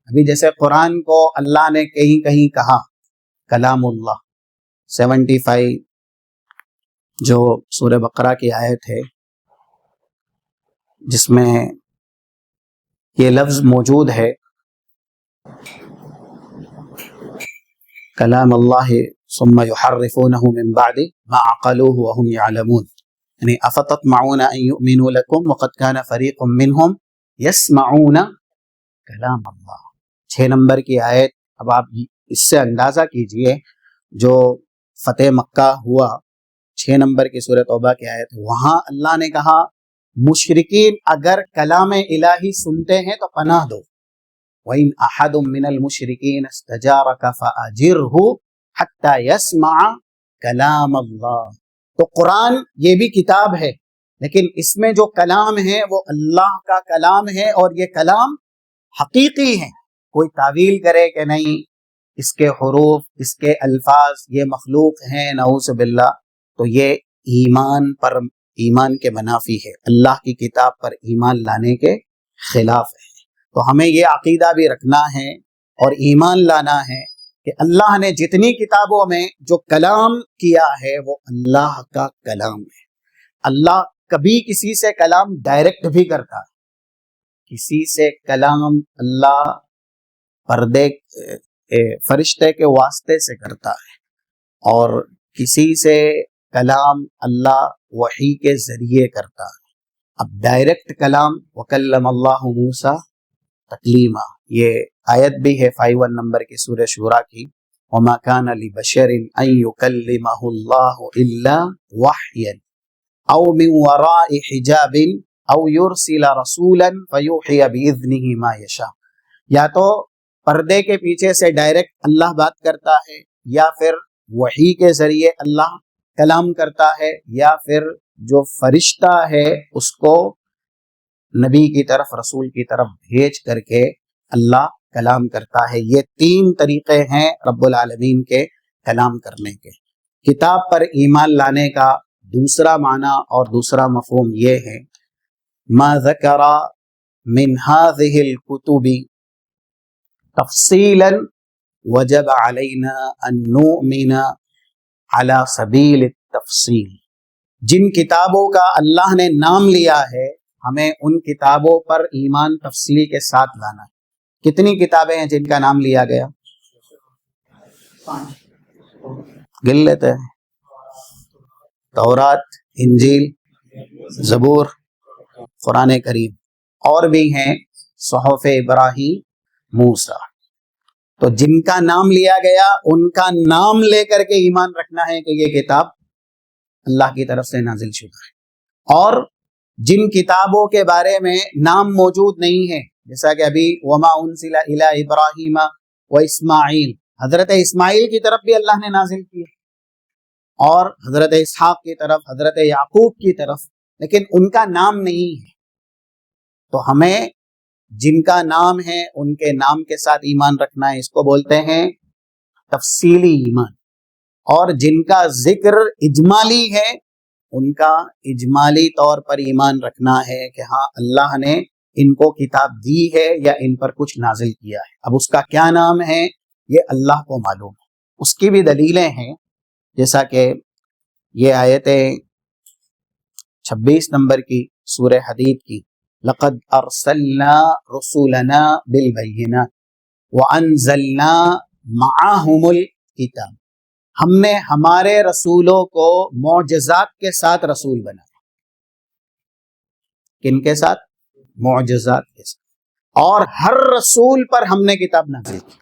ابھی جیسے قرآن کو اللہ نے کہیں کہیں کہا کلام اللہ، 75 جو سورہ بقرہ کی آیت ہے جس میں یہ لفظ موجود ہے کلام اللہ ثم يحرفونه من بعد ما عقلوه وهم يعلمون، یعنی افتطمعون ان يؤمنوا لكم وقد كان فريق منهم يسمعون کلام اللہ. 6 نمبر کی آیت. اب آپ اس سے اندازہ کیجئے جو فتح مکہ ہوا 6 نمبر کی سورہ توبہ کی آیت، وہاں اللہ نے کہا مشرکین اگر کلام الہی سنتے ہیں تو پناہ دو. وَإِنْ أَحَدٌ مِّنَ الْمُشْرِكِينَ اسْتَجَارَكَ فَأَجِرْهُ حَتَّى يَسْمَعَ كَلَامَ اللَّهِ. تو قرآن یہ بھی کتاب ہے لیکن اس میں جو کلام ہے وہ اللہ کا کلام ہے، اور یہ کلام حقیقی ہے. کوئی تعویل کرے کہ نہیں اس کے حروف، اس کے الفاظ یہ مخلوق ہیں، نعوذ باللہ، تو یہ ایمان کے منافی ہے، اللہ کی کتاب پر ایمان لانے کے خلاف ہے. تو ہمیں یہ عقیدہ بھی رکھنا ہے اور ایمان لانا ہے کہ اللہ نے جتنی کتابوں میں جو کلام کیا ہے وہ اللہ کا کلام ہے. اللہ کبھی کسی سے کلام ڈائریکٹ بھی کرتا ہے، کسی سے کلام اللہ پردے فرشتے کے واسطے سے کرتا ہے، اور کسی سے کلام اللہ وحی کے ذریعے کرتا ہے. اب ڈائریکٹ کلام وکلم اللہ موسیٰ تکلیما، یہ آیت بھی ہے 51 نمبر کی سورہ شورا کی، وما کان لبشر ان یکلمہ اللہ الا وحیا او من وراء حجاب او یرسل رسولا فیوحی باذنہ ما یشاء. یا تو پردے کے پیچھے سے ڈائریکٹ اللہ بات کرتا ہے، یا پھر وحی کے ذریعے اللہ کلام کرتا ہے، یا پھر جو فرشتہ ہے اس کو نبی کی طرف، رسول کی طرف بھیج کر کے اللہ کلام کرتا ہے. یہ 3 طریقے ہیں رب العالمین کے کلام کرنے کے. کتاب پر ایمان لانے کا دوسرا معنی اور دوسرا مفہوم یہ ہے، ما ذکر من هذه الكتب تفصیلا وجب علینا ان نؤمن علی سبیل التفصیل. جن کتابوں کا اللہ نے نام لیا ہے ہمیں ان کتابوں پر ایمان تفصیلی کے ساتھ لانا ہے. کتنی کتابیں ہیں جن کا نام لیا گیا؟ 5 گن لیتے ہیں. تورات، انجیل، زبور، قرآن کریم، اور بھی ہیں صحف ابراہیم، موسیٰ. تو جن کا نام لیا گیا ان کا نام لے کر کے ایمان رکھنا ہے کہ یہ کتاب اللہ کی طرف سے نازل شدہ ہے. اور جن کتابوں کے بارے میں نام موجود نہیں ہے، جیسا کہ ابھی وما انزل الی ابراہیم و اسماعیل، حضرت اسماعیل کی طرف بھی اللہ نے نازل کی، اور حضرت اسحاق کی طرف، حضرت یعقوب کی طرف، لیکن ان کا نام نہیں ہے. تو ہمیں جن کا نام ہے ان کے نام کے ساتھ ایمان رکھنا ہے، اس کو بولتے ہیں تفصیلی ایمان. اور جن کا ذکر اجمالی ہے ان کا اجمالی طور پر ایمان رکھنا ہے کہ ہاں اللہ نے ان کو کتاب دی ہے یا ان پر کچھ نازل کیا ہے. اب اس کا کیا نام ہے یہ اللہ کو معلوم ہے. اس کی بھی دلیلیں ہیں، جیسا کہ یہ آیت 26 نمبر کی سورہ حدید کی، لقد ارسلنا رسولنا بالبینات وانزلنا معهم الکتاب. ہم نے ہمارے رسولوں کو معجزات کے ساتھ رسول بنایا. کن کے ساتھ؟ معجزات کے ساتھ. اور ہر رسول پر ہم نے کتاب نازل کی.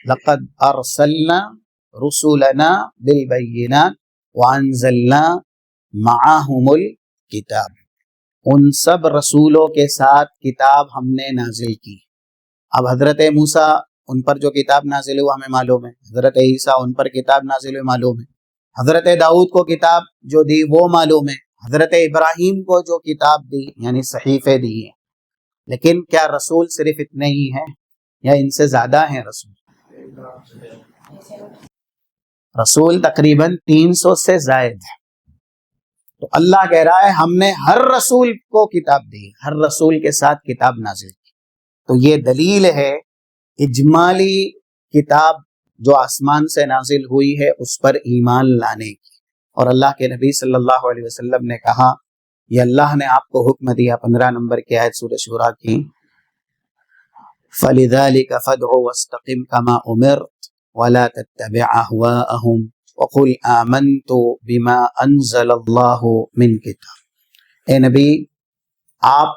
لقد ارسلنا رسولنا بالبینات وانزلنا معهم الکتاب. ان سب رسولوں کے ساتھ کتاب ہم نے نازل کی. اب حضرت موسیٰ ان پر جو کتاب نازل ہوا ہمیں معلوم ہے، حضرت عیسیٰ ان پر کتاب نازل ہوئی معلوم ہے، حضرت داؤد کو کتاب جو دی وہ معلوم ہے، حضرت ابراہیم کو جو کتاب دی یعنی صحیفے دی ہیں. لیکن کیا رسول صرف اتنے ہی ہیں یا ان سے زیادہ ہیں رسول؟ رسول تقریباً 300 سے زائد ہے. تو اللہ کہہ رہا ہے ہم نے ہر رسول کو کتاب دی، ہر رسول کے ساتھ کتاب نازل کی. تو یہ دلیل ہے اجمالی کتاب جو آسمان سے نازل ہوئی ہے اس پر ایمان لانے کی. اور اللہ کے نبی صلی اللہ علیہ وسلم نے کہا، یہ اللہ نے آپ کو حکم دیا، 15 نمبر کی آیت سورہ شورا کی، فَلِذَلِكَ فَادْعُ وَاسْتَقِمْ كَمَا أُمِرْتَ وَلَا تَتَّبِعْ أَهْوَاءَهُمْ وَقُلْ آمَنْتُ بِمَا أَنزَلَ اللَّهُ مِنْ كِتَابٍ. اے نبی آپ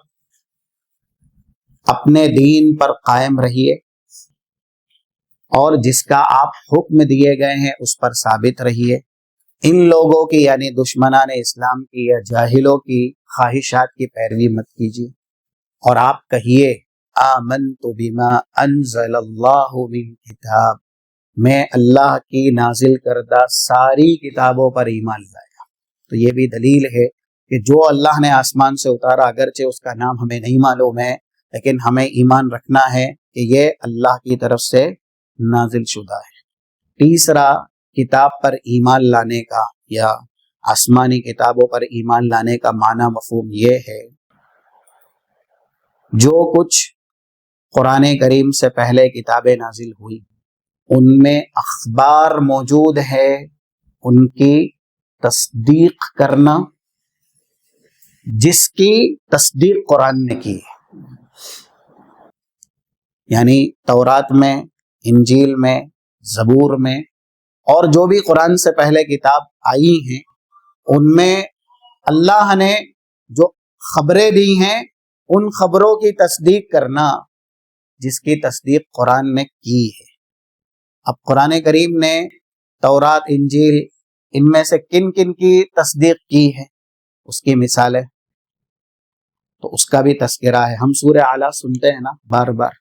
اپنے دین پر قائم رہیے، اور جس کا آپ حکم دیے گئے ہیں اس پر ثابت رہیے. ان لوگوں کی یعنی دشمنان اسلام کی یا جاہلوں کی خواہشات کی پیروی مت کیجیے، اور آپ کہیے آمنت بما انزل اللہ من کتاب، میں اللہ کی نازل کردہ ساری کتابوں پر ایمان لایا. تو یہ بھی دلیل ہے کہ جو اللہ نے آسمان سے اتارا اگرچہ اس کا نام ہمیں نہیں معلوم ہے، لیکن ہمیں ایمان رکھنا ہے کہ یہ اللہ کی طرف سے نازل شدہ ہے۔ تیسرا، کتاب پر ایمان لانے کا یا آسمانی کتابوں پر ایمان لانے کا معنی مفہوم یہ ہے، جو کچھ قرآن کریم سے پہلے کتابیں نازل ہوئی ان میں اخبار موجود ہے، ان کی تصدیق کرنا، جس کی تصدیق قرآن نے کی ہے۔ یعنی تورات میں، انجیل میں، زبور میں اور جو بھی قرآن سے پہلے کتاب آئی ہیں ان میں اللہ نے جو خبریں دی ہیں ان خبروں کی تصدیق کرنا، جس کی تصدیق قرآن نے کی ہے۔ اب قرآن کریم نے تورات، انجیل، ان میں سے کن کن کی تصدیق کی ہے، اس کی مثال ہے، تو اس کا بھی تذکرہ ہے۔ ہم سورہ اعلیٰ سنتے ہیں نا بار بار،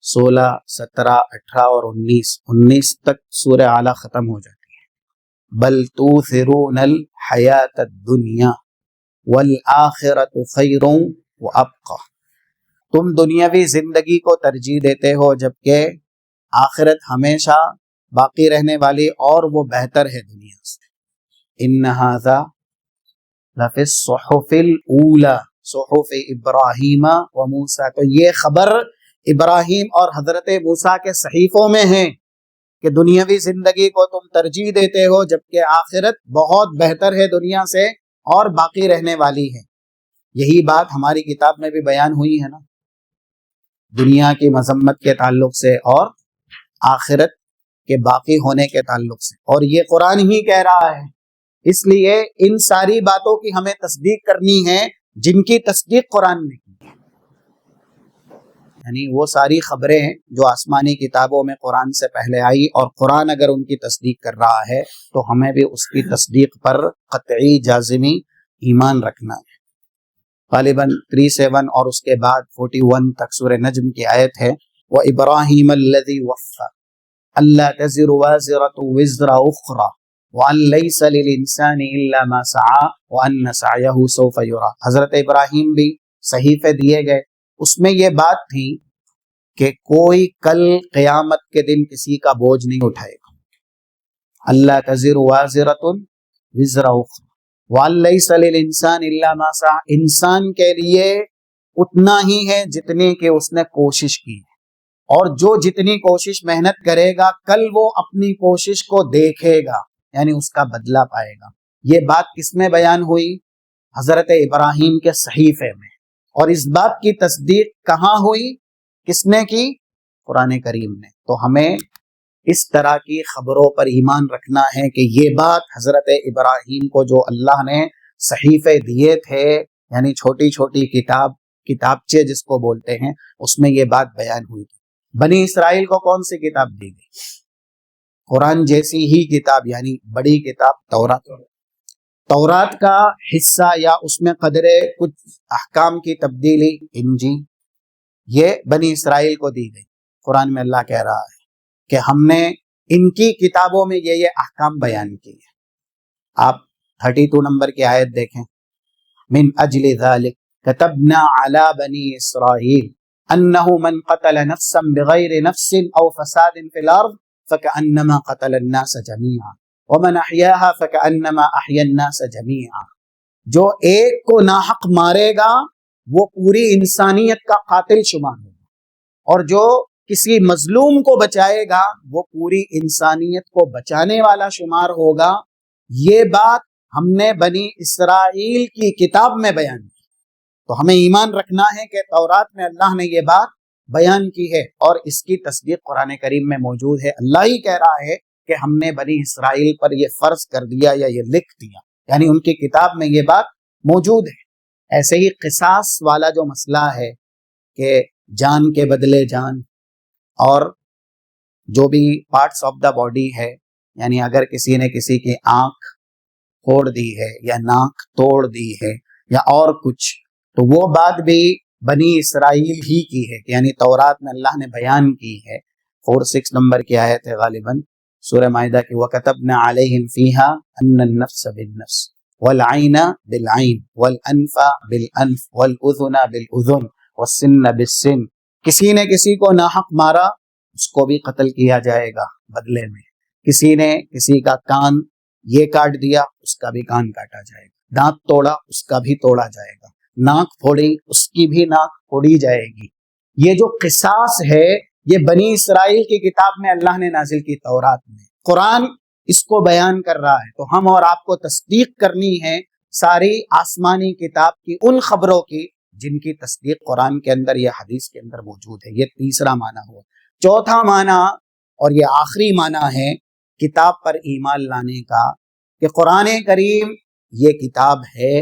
16، 17، 18 اور 19 تک سورہ اعلیٰ ختم ہو جاتی ہے۔ بل توثرون الحیات الدنیا والآخرۃ خیر وابقی، تم دنیاوی زندگی کو ترجیح دیتے ہو جبکہ آخرت ہمیشہ باقی رہنے والی اور وہ بہتر ہے دنیا سے۔ ان ھذا لفی الصحف الاولی صحف ابراہیم و موسیٰ، تو یہ خبر ابراہیم اور حضرت موسیٰ کے صحیفوں میں ہے کہ دنیاوی زندگی کو تم ترجیح دیتے ہو جبکہ آخرت بہت بہتر ہے دنیا سے اور باقی رہنے والی ہے۔ یہی بات ہماری کتاب میں بھی بیان ہوئی ہے نا، دنیا کی مذمت کے تعلق سے اور آخرت کے باقی ہونے کے تعلق سے، اور یہ قرآن ہی کہہ رہا ہے۔ اس لیے ان ساری باتوں کی ہمیں تصدیق کرنی ہے جن کی تصدیق قرآن نے کی ہے، یعنی وہ ساری خبریں جو آسمانی کتابوں میں قرآن سے پہلے آئی اور قرآن اگر ان کی تصدیق کر رہا ہے تو ہمیں بھی اس کی تصدیق پر قطعی جازمی ایمان رکھنا ہے۔ غالباً 37 اور اس کے بعد 41 تک سورہ نجم کی آیت ہے، وَإِبْرَاهِيمَ الَّذِي وَفَّى أَلَّا تَزِرُ وَازِرَةٌ وِزْرَ أُخْرَى وَأَن لَّيْسَ لِلْإِنسَانِ إِلَّا مَا سَعَىٰ وَأَنَّ سَعْيَهُ سَوْفَ يُرَىٰ۔ حضرت ابراہیم بھی صحیفے دیے گئے، اس میں یہ بات تھی کہ کوئی کل قیامت کے دن کسی کا بوجھ نہیں اٹھائے گا۔ اللہ تزر وازرۃ وزر اخرى وَأَن لَّيْسَ لِلْإِنسَانِ إِلَّا مَا سَعَىٰ، انسان کے لیے اتنا ہی ہے جتنی کہ اس نے کوشش کی ہے، اور جو جتنی کوشش محنت کرے گا کل وہ اپنی کوشش کو دیکھے گا، یعنی اس کا بدلہ پائے گا۔ یہ بات کس میں بیان ہوئی؟ حضرت ابراہیم کے صحیفے میں، اور اس بات کی تصدیق کہاں ہوئی؟ کس نے کی؟ قرآن کریم نے۔ تو ہمیں اس طرح کی خبروں پر ایمان رکھنا ہے کہ یہ بات حضرت ابراہیم کو جو اللہ نے صحیفے دیے تھے، یعنی چھوٹی چھوٹی کتابچے جس کو بولتے ہیں، اس میں یہ بات بیان ہوئی تھی۔ بنی اسرائیل کو کون سی کتاب دی گئی؟ قرآن جیسی ہی کتاب، یعنی بڑی کتاب تورات۔ تورات کا حصہ یا اس میں قدرے کچھ احکام کی تبدیلی انجیل، یہ بنی اسرائیل کو دی گئی۔ قرآن میں اللہ کہہ رہا ہے کہ ہم نے ان کی کتابوں میں یہ احکام بیان کیے ہیں۔ آپ 32 نمبر کی آیت دیکھیں، من اجل ذلک كتبنا على بني اسرائیل انه من قتل نفسا بغیر نفس او فساد في الارض فكأنما قتل الناس جميعا ومن احیاها فكأنما احیا الناس جميعا، جو ایک کو ناحق مارے گا وہ پوری انسانیت کا قاتل شمار ہوگا، اور جو کسی مظلوم کو بچائے گا وہ پوری انسانیت کو بچانے والا شمار ہوگا۔ یہ بات ہم نے بنی اسرائیل کی کتاب میں بیان کی، تو ہمیں ایمان رکھنا ہے کہ تورات میں اللہ نے یہ بات بیان کی ہے اور اس کی تصدیق قرآن کریم میں موجود ہے۔ اللہ ہی کہہ رہا ہے کہ ہم نے بنی اسرائیل پر یہ فرض کر دیا یا یہ لکھ دیا، یعنی ان کی کتاب میں یہ بات موجود ہے۔ ایسے ہی قصاص والا جو مسئلہ ہے کہ جان کے بدلے جان، اور جو بھی پارٹس آف دا باڈی ہے، یعنی اگر کسی نے کسی کی آنکھ پھوڑ دی ہے یا ناک توڑ دی ہے یا اور کچھ، تو وہ بات بھی بنی اسرائیل ہی کی ہے، یعنی تورات میں اللہ نے بیان کی ہے۔ 46 نمبر کی آیت ہے غالباً سورہ مائدہ کی، وَكَتَبْنَا عَلَيْهِمْ فِيهَا أَنَّ النَّفْسَ بِالنَّفْسِ والعین بالعین والانف بالانف والاذن بالاذن والسن بالسن. کسی نے کسی کو ناحق مارا اس کو بھی قتل کیا جائے گا بدلے میں. کسی نے کسی کا کان یہ کاٹ دیا اس کا بھی کان کاٹا جائے گا. دانت توڑا اس کا بھی توڑا جائے گا. ناک پھوڑی اس کی بھی ناک پھوڑی جائے گی. یہ جو قصاص ہے یہ بنی اسرائیل کی کتاب میں اللہ نے نازل کی تورات میں. قرآن اس کو بیان کر رہا ہے تو ہم اور آپ کو تصدیق کرنی ہے ساری آسمانی کتاب کی ان خبروں کی جن کی تصدیق قرآن کے اندر یا حدیث کے اندر موجود ہے. یہ تیسرا معنی ہوا. چوتھا معنی اور یہ آخری معنی ہے کتاب پر ایمان لانے کا کہ قرآن کریم یہ کتاب ہے.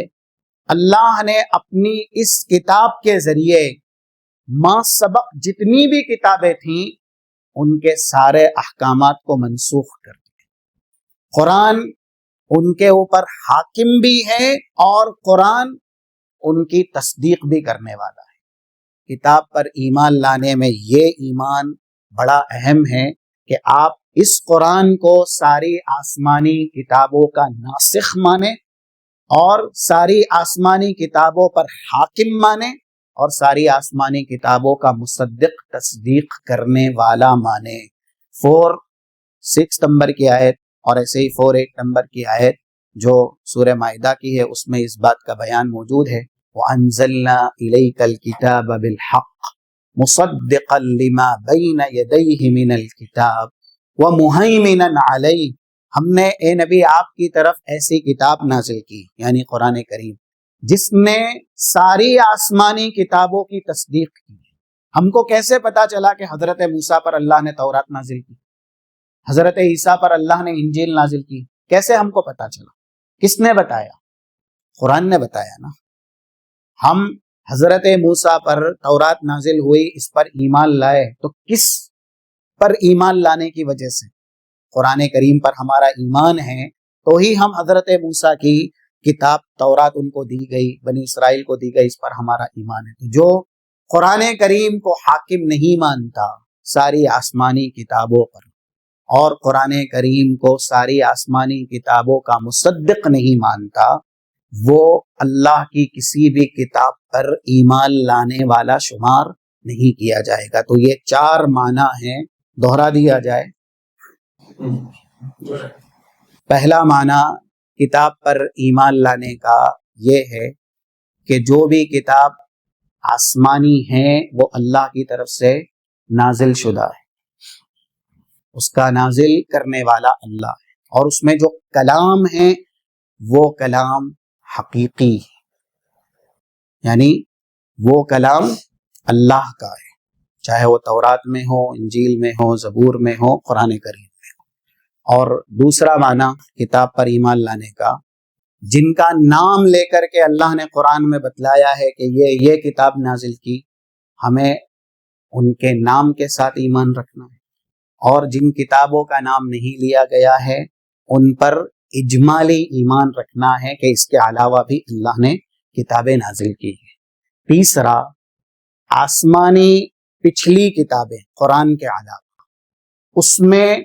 اللہ نے اپنی اس کتاب کے ذریعے ما سبق جتنی بھی کتابیں تھیں ان کے سارے احکامات کو منسوخ کر دیا. قرآن ان کے اوپر حاکم بھی ہے اور قرآن ان کی تصدیق بھی کرنے والا ہے. کتاب پر ایمان لانے میں یہ ایمان بڑا اہم ہے کہ آپ اس قرآن کو ساری آسمانی کتابوں کا ناسخ مانیں اور ساری آسمانی کتابوں پر حاکم مانیں اور ساری آسمانی کتابوں کا مصدق تصدیق کرنے والا مانیں. 6 نمبر کی آیت اور ایسے ہی 8 نمبر کی آیت جو سورہ مائدہ کی ہے اس میں اس بات کا بیان موجود ہے. وَأَنزَلْنَا إِلَيْكَ الْكِتَابَ بِالْحَقِّ مُصَدِّقًا لِمَا بَيْنَ يَدَيْهِ مِنَ الْكِتَابِ وَمُهَيْمِنًا عَلَيْهِ. ہم نے اے نبی آپ کی طرف ایسی کتاب نازل کی یعنی قرآن کریم جس نے ساری آسمانی کتابوں کی تصدیق کی. ہم کو کیسے پتا چلا کہ حضرت موسیٰ پر اللہ نے تورات نازل کی, حضرت عیسیٰ پر اللہ نے انجیل نازل کی؟ کیسے ہم کو پتا چلا؟ کس نے بتایا؟ قرآن نے بتایا نا. ہم حضرت موسیٰ پر تورات نازل ہوئی اس پر ایمان لائے تو کس پر ایمان لانے کی وجہ سے؟ قرآن کریم پر ہمارا ایمان ہے تو ہی ہم حضرت موسیٰ کی کتاب تورات ان کو دی گئی, بنی اسرائیل کو دی گئی, اس پر ہمارا ایمان ہے. جو قرآن کریم کو حاکم نہیں مانتا ساری آسمانی کتابوں پر اور قرآن کریم کو ساری آسمانی کتابوں کا مصدق نہیں مانتا وہ اللہ کی کسی بھی کتاب پر ایمان لانے والا شمار نہیں کیا جائے گا. تو یہ 4 معنی ہیں, دوہرا دیا جائے. پہلا معنی کتاب پر ایمان لانے کا یہ ہے کہ جو بھی کتاب آسمانی ہے وہ اللہ کی طرف سے نازل شدہ ہے, اس کا نازل کرنے والا اللہ ہے اور اس میں جو کلام ہے وہ کلام حقیقی ہے, یعنی وہ کلام اللہ کا ہے, چاہے وہ تورات میں ہو, انجیل میں ہو, زبور میں ہو, قرآن کریم میں ہو. اور دوسرا معنی کتاب پر ایمان لانے کا جن کا نام لے کر کے اللہ نے قرآن میں بتلایا ہے کہ یہ کتاب نازل کی, ہمیں ان کے نام کے ساتھ ایمان رکھنا ہے. اور جن کتابوں کا نام نہیں لیا گیا ہے ان پر اجمالی ایمان رکھنا ہے کہ اس کے علاوہ بھی اللہ نے کتابیں نازل کی ہیں. تیسرا آسمانی پچھلی کتابیں قرآن کے علاوہ اس میں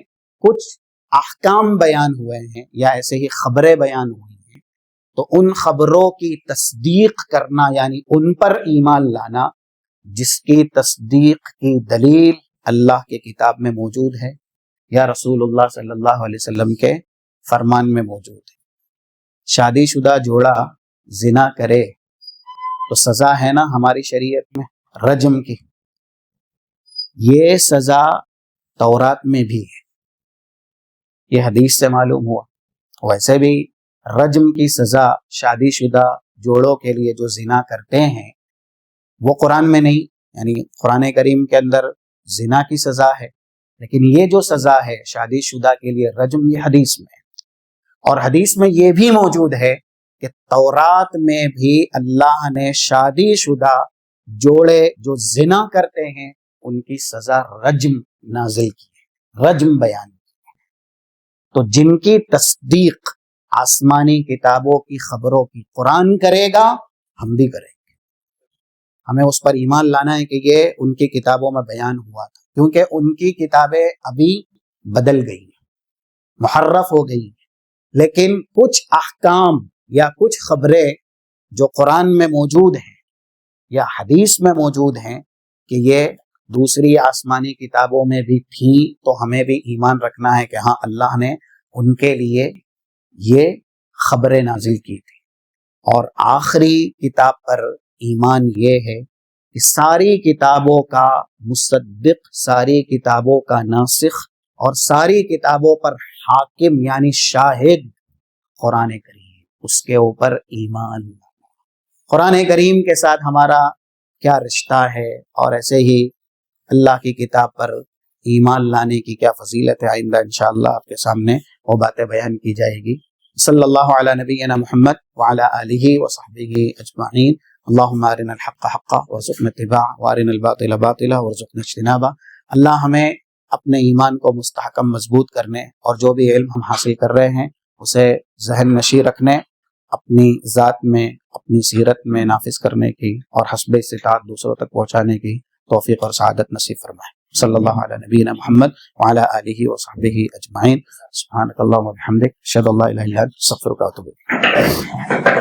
کچھ احکام بیان ہوئے ہیں یا ایسے ہی خبریں بیان ہوئی ہیں تو ان خبروں کی تصدیق کرنا یعنی ان پر ایمان لانا جس کی تصدیق کی دلیل اللہ کے کتاب میں موجود ہے یا رسول اللہ صلی اللہ علیہ وسلم کے فرمان میں موجود ہے. شادی شدہ جوڑا زنا کرے تو سزا ہے نا ہماری شریعت میں رجم کی, یہ سزا تورات میں بھی ہے, یہ حدیث سے معلوم ہوا. ویسے بھی رجم کی سزا شادی شدہ جوڑوں کے لیے جو زنا کرتے ہیں وہ قرآن میں نہیں, یعنی قرآن کریم کے اندر زنا کی سزا ہے, لیکن یہ جو سزا ہے شادی شدہ کے لیے رجم یہ حدیث میں ہے. اور حدیث میں یہ بھی موجود ہے کہ تورات میں بھی اللہ نے شادی شدہ جوڑے جو زنا کرتے ہیں ان کی سزا رجم نازل کی ہے, رجم بیان کی ہے. تو جن کی تصدیق آسمانی کتابوں کی خبروں کی قرآن کرے گا ہم بھی کریں گے. ہمیں اس پر ایمان لانا ہے کہ یہ ان کی کتابوں میں بیان ہوا تھا, کیونکہ ان کی کتابیں ابھی بدل گئی ہیں, محرف ہو گئی ہیں, لیکن کچھ احکام یا کچھ خبریں جو قرآن میں موجود ہیں یا حدیث میں موجود ہیں کہ یہ دوسری آسمانی کتابوں میں بھی تھیں، تو ہمیں بھی ایمان رکھنا ہے کہ ہاں اللہ نے ان کے لیے یہ خبریں نازل کی تھی۔ اور آخری کتاب پر ایمان یہ ہے کہ ساری کتابوں کا مصدق، ساری کتابوں کا ناسخ اور ساری کتابوں پر حاکم یعنی شاہد قرآن کریم، اس کے اوپر ایمان۔ قرآن کریم کے ساتھ ہمارا کیا رشتہ ہے، اور ایسے ہی اللہ کی کتاب پر ایمان لانے کی کیا فضیلت ہے، آئندہ انشاءاللہ آپ کے سامنے وہ باتیں بیان کی جائے گی۔ صلی اللہ علی نبینا محمد وعلی آلہ وصحبہ اجمعین۔ اللہم ارنا الحق حقا وارزقنا اتباعہ وارنا الباطل باطلا وارزقنا اجتنابہ۔ اللہ ہمیں اپنے ایمان کو مستحکم مضبوط کرنے اور جو بھی علم ہم حاصل کر رہے ہیں اسے ذہن نشیں رکھنے، اپنی ذات میں، اپنی سیرت میں نافذ کرنے کی اور حسب استطاعت دوسروں تک پہنچانے کی توفیق اور سعادت نصیب فرمائے۔ صلی اللہ علی نبینا محمد وعلی آلہ وصحبہ اجمعین۔ سبحانک اللہم وبحمدک، اشہد ان لا الہ الا انت، استغفرک واتوب الیک۔